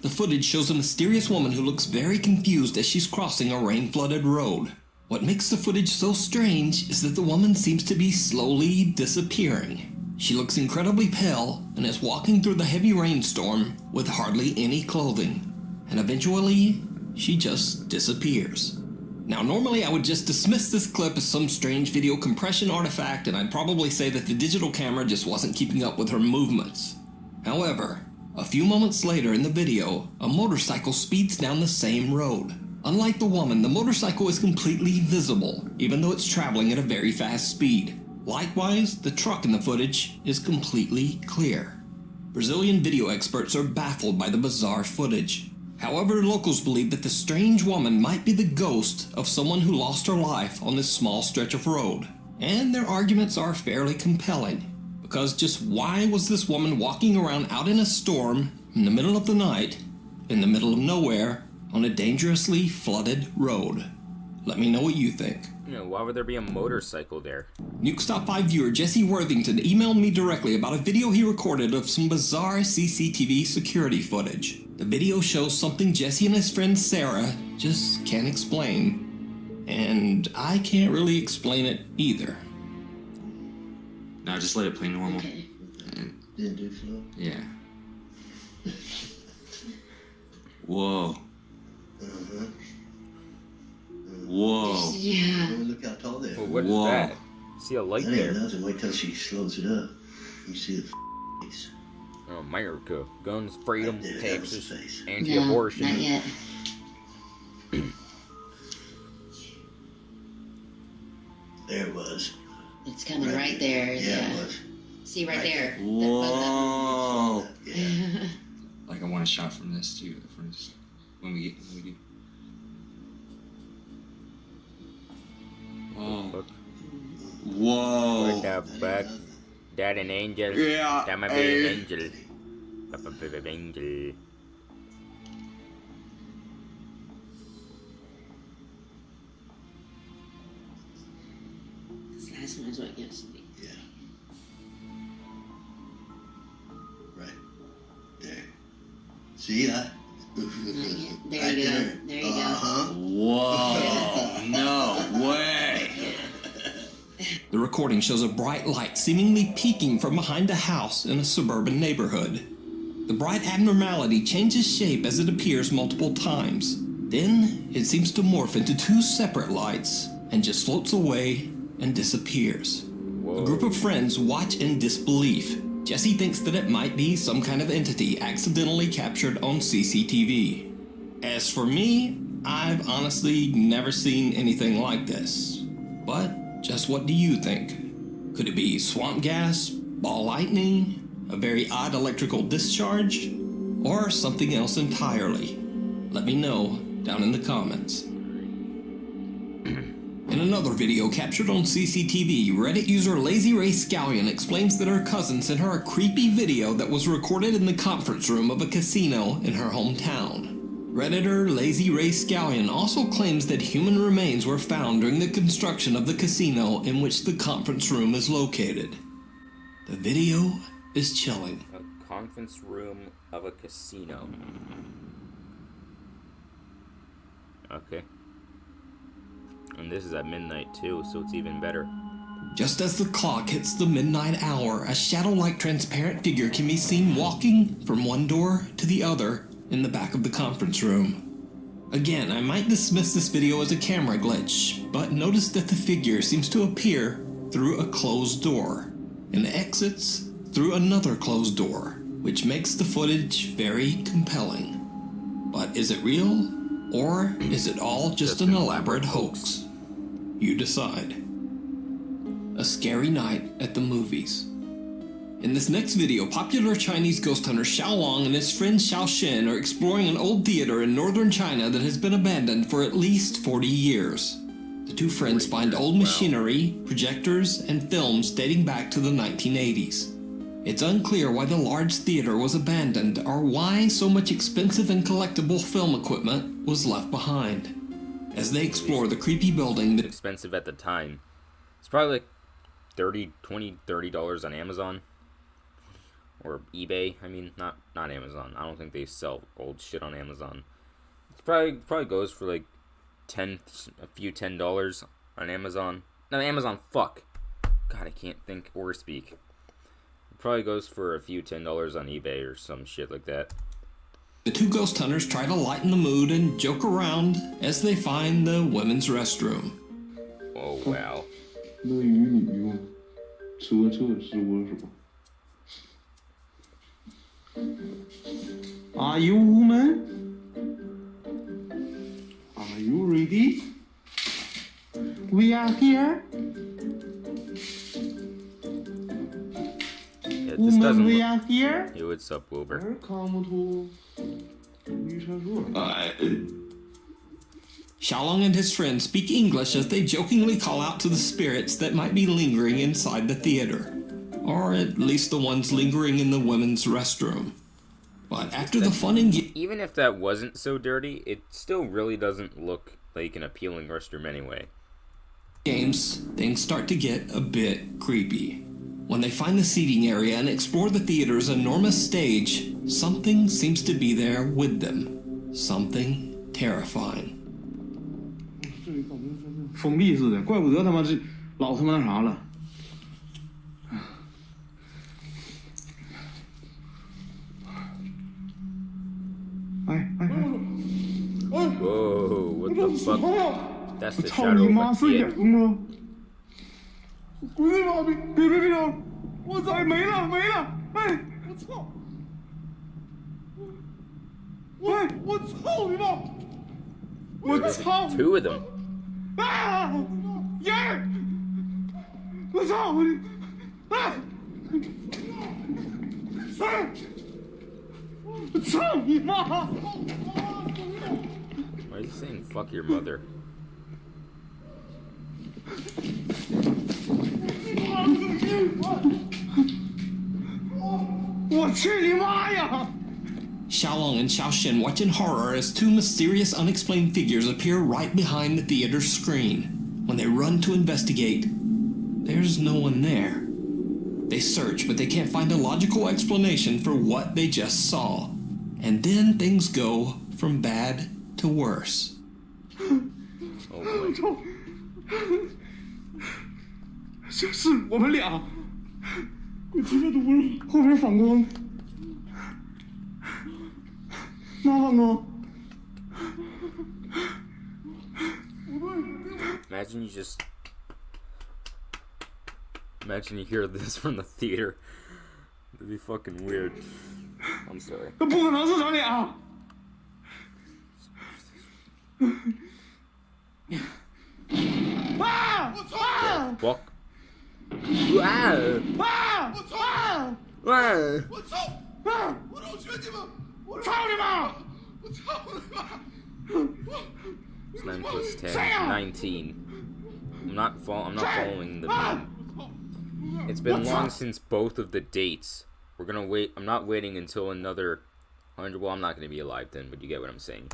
The footage shows a mysterious woman who looks very confused as she's crossing a rain-flooded road. What makes the footage so strange is that the woman seems to be slowly disappearing. She looks incredibly pale and is walking through the heavy rainstorm with hardly any clothing. And eventually, she just disappears. Now, normally I would just dismiss this clip as some strange video compression artifact, and I'd probably say that the digital camera just wasn't keeping up with her movements. However, a few moments later in the video, a motorcycle speeds down the same road. Unlike the woman, the motorcycle is completely visible, even though it's traveling at a very fast speed. Likewise, the truck in the footage is completely clear. Brazilian video experts are baffled by the bizarre footage. However, locals believe that the strange woman might be the ghost of someone who lost her life on this small stretch of road. And their arguments are fairly compelling. Because just why was this woman walking around out in a storm, in the middle of the night, in the middle of nowhere, on a dangerously flooded road? Let me know what you think. You know, why would there be a motorcycle there? Nukestop 5 viewer Jesse Worthington emailed me directly about a video he recorded of some bizarre CCTV security footage. The video shows something Jesse and his friend Sarah just can't explain. And I can't really explain it either. No, just let it play normal. Okay. Didn't do slow? Yeah. Whoa. Uh-huh. Whoa. Yeah. Look how tall they are. Well, what is that? See a light there. That ain't nothing. Wait till she slows it up. You see the face. Oh, America. Guns, freedom, Right there, Texas, that was the face. anti-abortion. No, not yet. There it was. It's coming right there. Yeah, it was. See right there. Whoa. Yeah. Like I want a shot from this too. From this, when we do. Whoa. Whoa. What the fuck? That an angel? Yeah. That might be an angel. That's a bit of angel. This last one is what gets me. Yeah. Right. There. See that? There Right you go. there. There you Uh-huh. Whoa. No way. The recording shows a bright light seemingly peeking from behind a house in a suburban neighborhood. The bright abnormality changes shape as it appears multiple times. Then, it seems to morph into two separate lights and just floats away and disappears. A group of friends watch in disbelief. Jesse thinks that it might be some kind of entity accidentally captured on CCTV. As for me, I've honestly never seen anything like this. But just what do you think? Could it be swamp gas, ball lightning, a very odd electrical discharge, or something else entirely? Let me know down in the comments. In another video captured on CCTV, Reddit user Lazy Ray Scallion explains that her cousin sent her a creepy video that was recorded in the conference room of a casino in her hometown. Redditor Lazy Ray Scallion also claims that human remains were found during the construction of the casino in which the conference room is located. The video is chilling. A conference room of a casino. Okay. And this is at midnight too, so it's even better. Just as the clock hits the midnight hour, a shadow-like transparent figure can be seen walking from one door to the other in the back of the conference room. Again, I might dismiss this video as a camera glitch, but notice that the figure seems to appear through a closed door and exits through another closed door, which makes the footage very compelling. But is it real, or is it all just an elaborate hoax? You decide. A scary night at the movies. In this next video, popular Chinese ghost hunter Xiao Long and his friend Xiao Shen are exploring an old theater in northern China that has been abandoned for at least 40 years. The two friends find old machinery, projectors, and films dating back to the 1980s. It's unclear why the large theater was abandoned or why so much expensive and collectible film equipment was left behind. As they explore the creepy building that expensive at the time. It's probably like $30 on Amazon. Or eBay. I mean, not Amazon. I don't think they sell old shit on Amazon. It's probably goes for like a few $10 on Amazon. No, Amazon, fuck. God, I can't think or speak. It probably goes for a few $10 on eBay or some shit like that. The two ghost hunters try to lighten the mood and joke around as they find the women's restroom. Oh, wow. 那与你用车厕是我是吧 Are you woman? Are you ready? We are here. Yeah, this Woman, doesn't we look... are here. Yo, what's up, Wilbur? Welcome to... Xiaolong and his friends speak English as they jokingly call out to the spirits that might be lingering inside the theater. Or at least the ones lingering in the women's restroom. But after the fun and even if that wasn't so dirty, it still really doesn't look like an appealing restroom anyway. Games, things start to get a bit creepy. When they find the seating area and explore the theater's enormous stage, something seems to be there with them. Something terrifying. 封闭似的，怪不得他妈这老他妈那啥了。Whoa, what the fuck? That's the 操 shadow 你 of 妈 a 是 kid. 人吗？滚他妈！别！我操，没了！哎，我操！喂，我操你妈！我操！ Two of them. 啊！烟儿！我操！啊！三！我操你妈！ Why is he saying fuck your mother? 我去你妈呀！ Xiaolong and Xiao Shen watch in horror as two mysterious unexplained figures appear right behind the theater's screen. When they run to investigate, there's no one there. They search, but they can't find a logical explanation for what they just saw. And then things go from bad to worse. Oh boy. 这是我们俩，我听着毒了，后边反光，哪反光？ Imagine you just Imagine you hear this from the theater. That'd be fucking weird. I'm sorry. 这不可能是咱俩。啊！我操！Fuck！ 啊！啊！我操！啊！我操！啊！我老学你们！我操你妈！我操你妈！ It's 9 plus 10, 19. I'm not following the meme. It's been long since both of the dates. We're gonna wait. I'm not waiting until another 100. Well, I'm not gonna be alive then, but you get what I'm saying.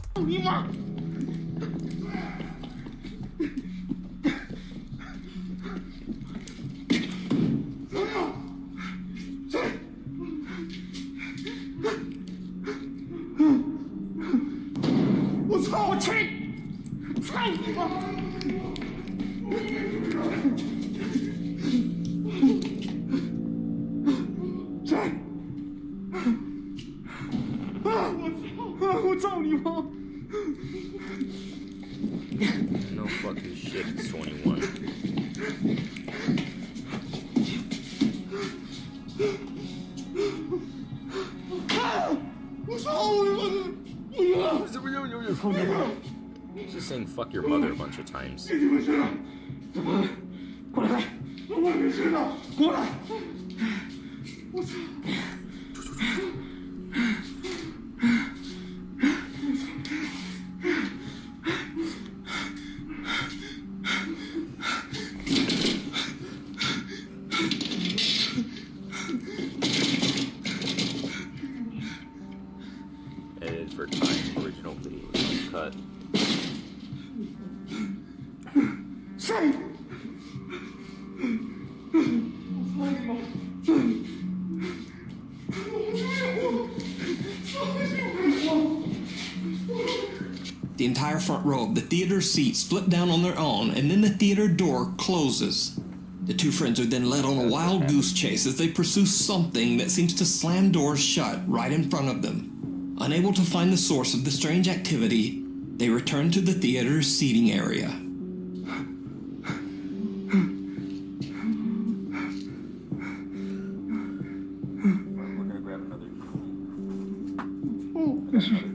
No fucking shit, it's 21. He's just saying fuck your mother a bunch of times. Edited for time, original video was cut. The entire front row of the theater seats flip down on their own, and then the theater door closes. The two friends are then led on a wild goose chase as they pursue something that seems to slam doors shut right in front of them. Unable to find the source of the strange activity, they return to the theater's seating area.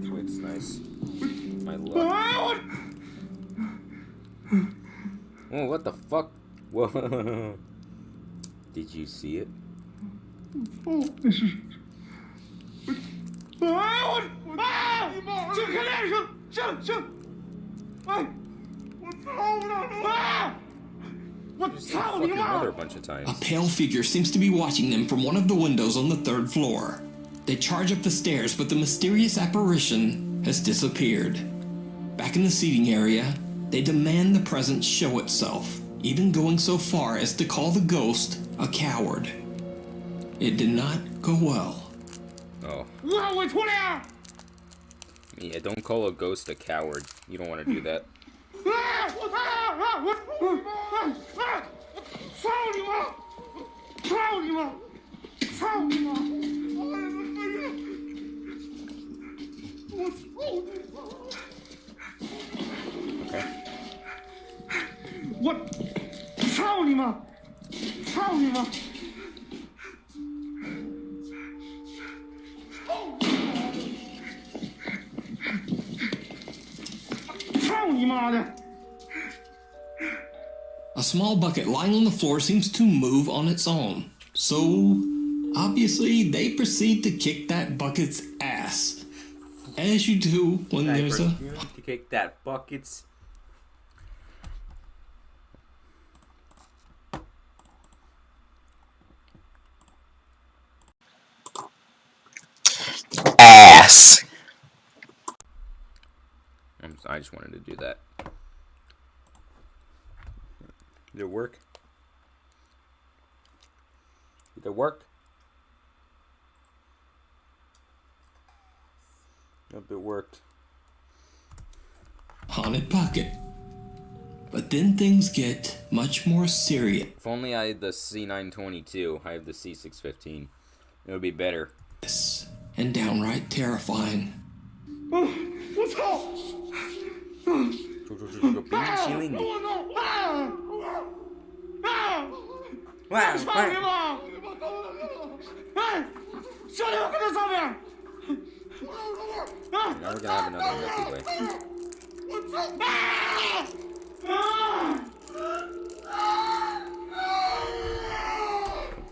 Twit's nice. My luck. Oh, what the fuck? Whoa. Did you see it? Mother a bunch of times. A pale figure seems to be watching them from one of the windows on the third floor. They charge up the stairs, but the mysterious apparition has disappeared. Back in the seating area, they demand the presence show itself, even going so far as to call the ghost a coward. It did not go well. Oh. Yeah, don't call a ghost a coward. You don't want to do that. Okay. What? 操你妈！操你妈！操你妈的！ A small bucket lying on the floor seems to move on its own. So, obviously, they proceed to kick that bucket's ass. As you do when there's a... To kick that bucket's... ass. I just wanted to do that. Did it work? Did it work? Hope it worked. Haunted bucket. But then things get much more serious. If only I had the C922, I have the C615. It would be better. And downright terrifying. What's up? Wow, 上去吧！哎，兄弟们，快点上面！ Now we're gonna have another Milky Way.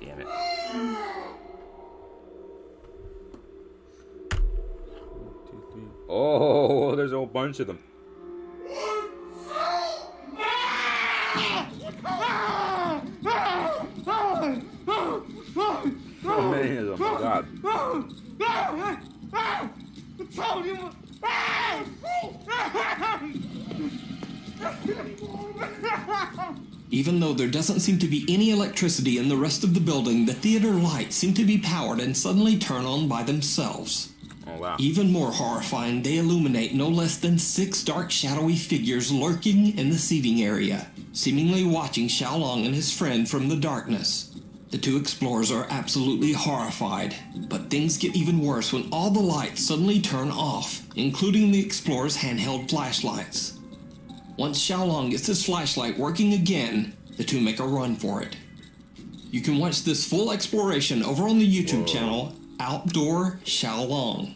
Damn it. Oh, there's a whole bunch of them. So many of them, oh god. Even though there doesn't seem to be any electricity in the rest of the building, the theater lights seem to be powered and suddenly turn on by themselves. Oh wow. Even more horrifying, they illuminate no less than 6 dark shadowy figures lurking in the seating area, seemingly watching Xiaolong and his friend from the darkness. The two explorers are absolutely horrified, but things get even worse when all the lights suddenly turn off, including the explorers' handheld flashlights. Once Xiaolong gets his flashlight working again, the two make a run for it. You can watch this full exploration over on the YouTube channel, Outdoor Xiaolong.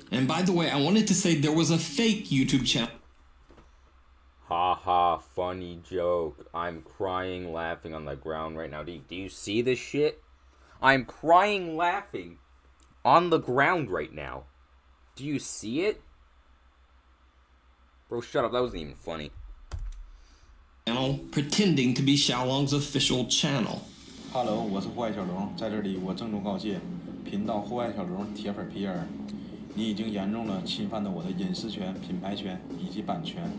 And by the way, I wanted to say there was a fake YouTube channel. Haha, funny joke. I'm crying laughing on the ground right now. Do you see this shit? I'm crying laughing on the ground right now. Do you see it? Bro, shut up. That wasn't even funny. Pretending to be Xiaolong's official channel. Hello， 我是户外小龙，在这里我郑重告诫频道户外小龙铁粉皮儿，你已经严重了侵犯了我的隐私权、品牌权以及版权，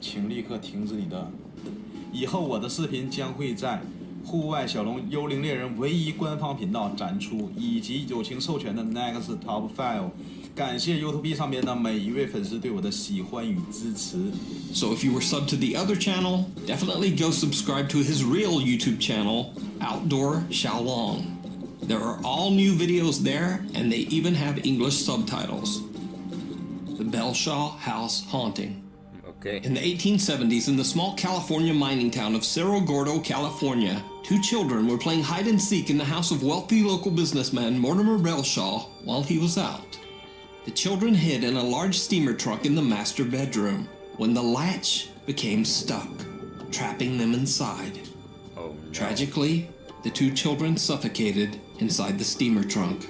请立刻停止你的。以后我的视频将会在户外小龙幽灵猎人唯一官方频道展出，以及友情授权的 Next Top File。感谢 YouTube 上面的每一位粉丝对我的喜欢与支持。So if you were subbed to the other channel, definitely go subscribe to his real YouTube channel, Outdoor Xiaolong. There are all new videos there, and they even have English subtitles. The Belshaw House Haunting. Okay. In the 1870s, in the small California mining town of Cerro Gordo, California, 2 children were playing hide and seek in the house of wealthy local businessman Mortimer Belshaw while he was out. The children hid in a large steamer trunk in the master bedroom when the latch became stuck, trapping them inside. Oh, no. Tragically, the 2 children suffocated inside the steamer trunk.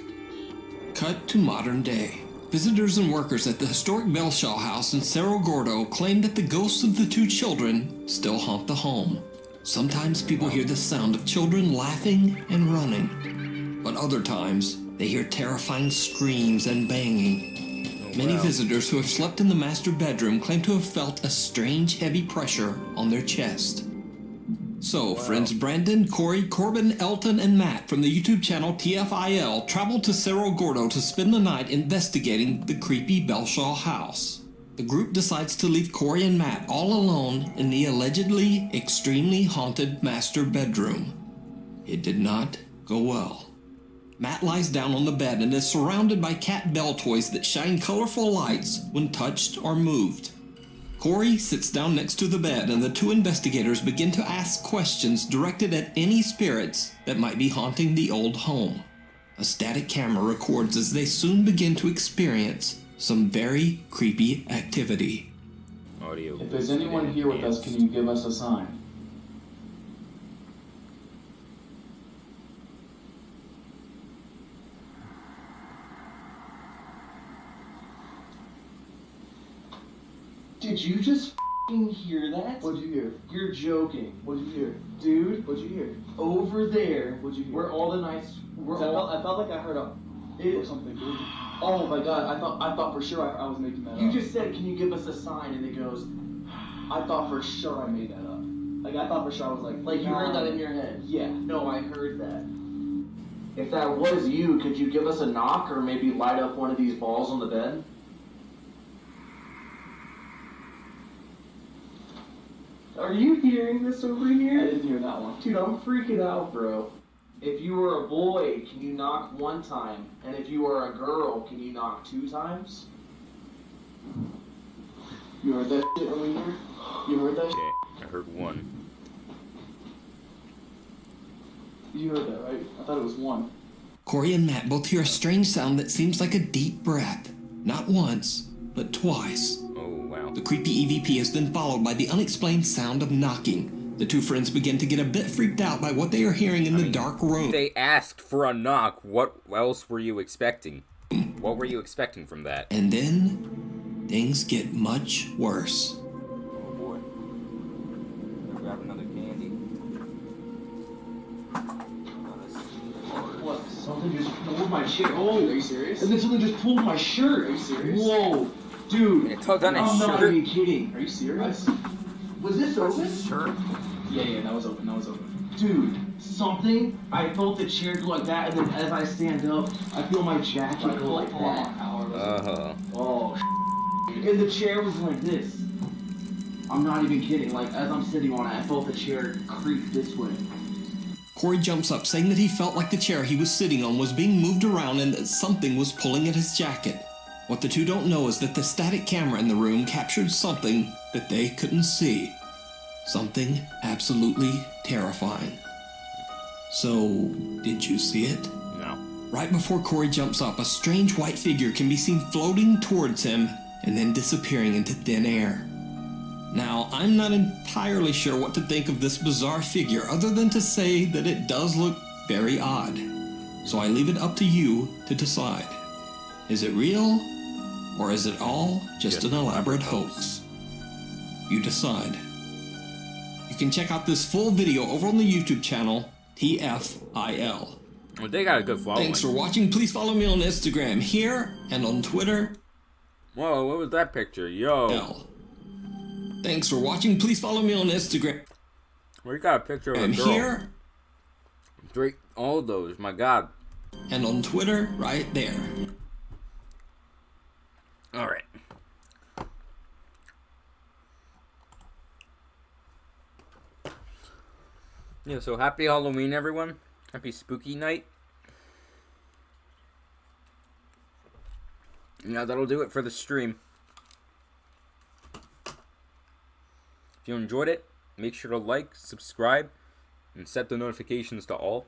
Cut to modern day. Visitors and workers at the historic Belshaw house in Cerro Gordo claim that the ghosts of the 2 children still haunt the home. Sometimes people hear the sound of children laughing and running, but other times they hear terrifying screams and banging. Many visitors who have slept in the master bedroom claim to have felt a strange heavy pressure on their chest. So, friends Brandon, Corey, Corbin, Elton, and Matt from the YouTube channel TFIL traveled to Cerro Gordo to spend the night investigating the creepy Belshaw house. The group decides to leave Corey and Matt all alone in the allegedly extremely haunted master bedroom. It did not go well. Matt lies down on the bed and is surrounded by cat bell toys that shine colorful lights when touched or moved. Corey sits down next to the bed and the 2 investigators begin to ask questions directed at any spirits that might be haunting the old home. A static camera records as they soon begin to experience some very creepy activity. Audio. If there's anyone here with us, can you give us a sign? Did you just f***ing hear that? What'd you hear? You're joking. What'd you hear? Dude, what'd you hear? Over there. What'd you hear? Where all the nights... I felt like I heard a... or something, dude. Oh my god, I thought for sure I was making that up. You just said, can you give us a sign? And it goes, I thought for sure I made that up. Like, I thought for sure I was like you heard that in your head? Yeah. No, I heard that. If that was you, could you give us a knock or maybe light up one of these balls on the bed? Are you hearing this over here? I didn't hear that one. Dude, I'm freaking out, bro. If you were a boy, can you knock 1 time? And if you were a girl, can you knock 2 times? You heard that shit over here? You heard that shit? I heard 1. You heard that, right? I thought it was one. Corey and Matt both hear a strange sound that seems like a deep breath. Not once, but twice. Oh, wow. The creepy EVP is then followed by the unexplained sound of knocking. The two friends begin to get a bit freaked out by what they are hearing in the dark room. They asked for a knock. What else were you expecting? What were you expecting from that? And then, things get much worse. Oh, boy. Grab another candy. What? Something just pulled my shirt. Oh, are you serious? And then something just pulled my shirt. Are you serious? Whoa, dude. It tugged on his I'm not shirt. even kidding. Are you serious? Was this open? Sure. Yeah, that was open. Dude, something. I felt the chair go like that, and then as I stand up, I feel my jacket go like that. Oh, and the chair was like this. I'm not even kidding. Like as I'm sitting on it, I felt the chair creak this way. Corey jumps up, saying that he felt like the chair he was sitting on was being moved around and that something was pulling at his jacket. What the two don't know is that the static camera in the room captured something that they couldn't see. Something absolutely terrifying. So, did you see it? No. Right before Corey jumps up, a strange white figure can be seen floating towards him and then disappearing into thin air. Now, I'm not entirely sure what to think of this bizarre figure other than to say that it does look very odd. So I leave it up to you to decide. Is it real, or is it all just an elaborate hoax? You decide. You can check out this full video over on the YouTube channel, TFIL. Well, they got a good following. Thanks for watching. Please follow me on Instagram here and on Twitter. Whoa, what was that picture? Yo. Thanks for watching. Please follow me on Instagram. We got a picture of a girl. Here. All of those, my God. And on Twitter, right there. All right. Yeah, so happy Halloween, everyone. Happy spooky night. Yeah, that'll do it for the stream. If you enjoyed it, make sure to like, subscribe, and set the notifications to all.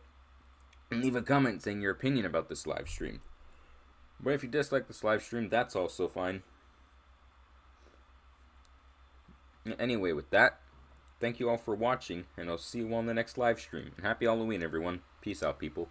And leave a comment saying your opinion about this live stream. But if you dislike this live stream, that's also fine. Anyway, with that, thank you all for watching, and I'll see you all in the next live stream. And happy Halloween, everyone. Peace out, people.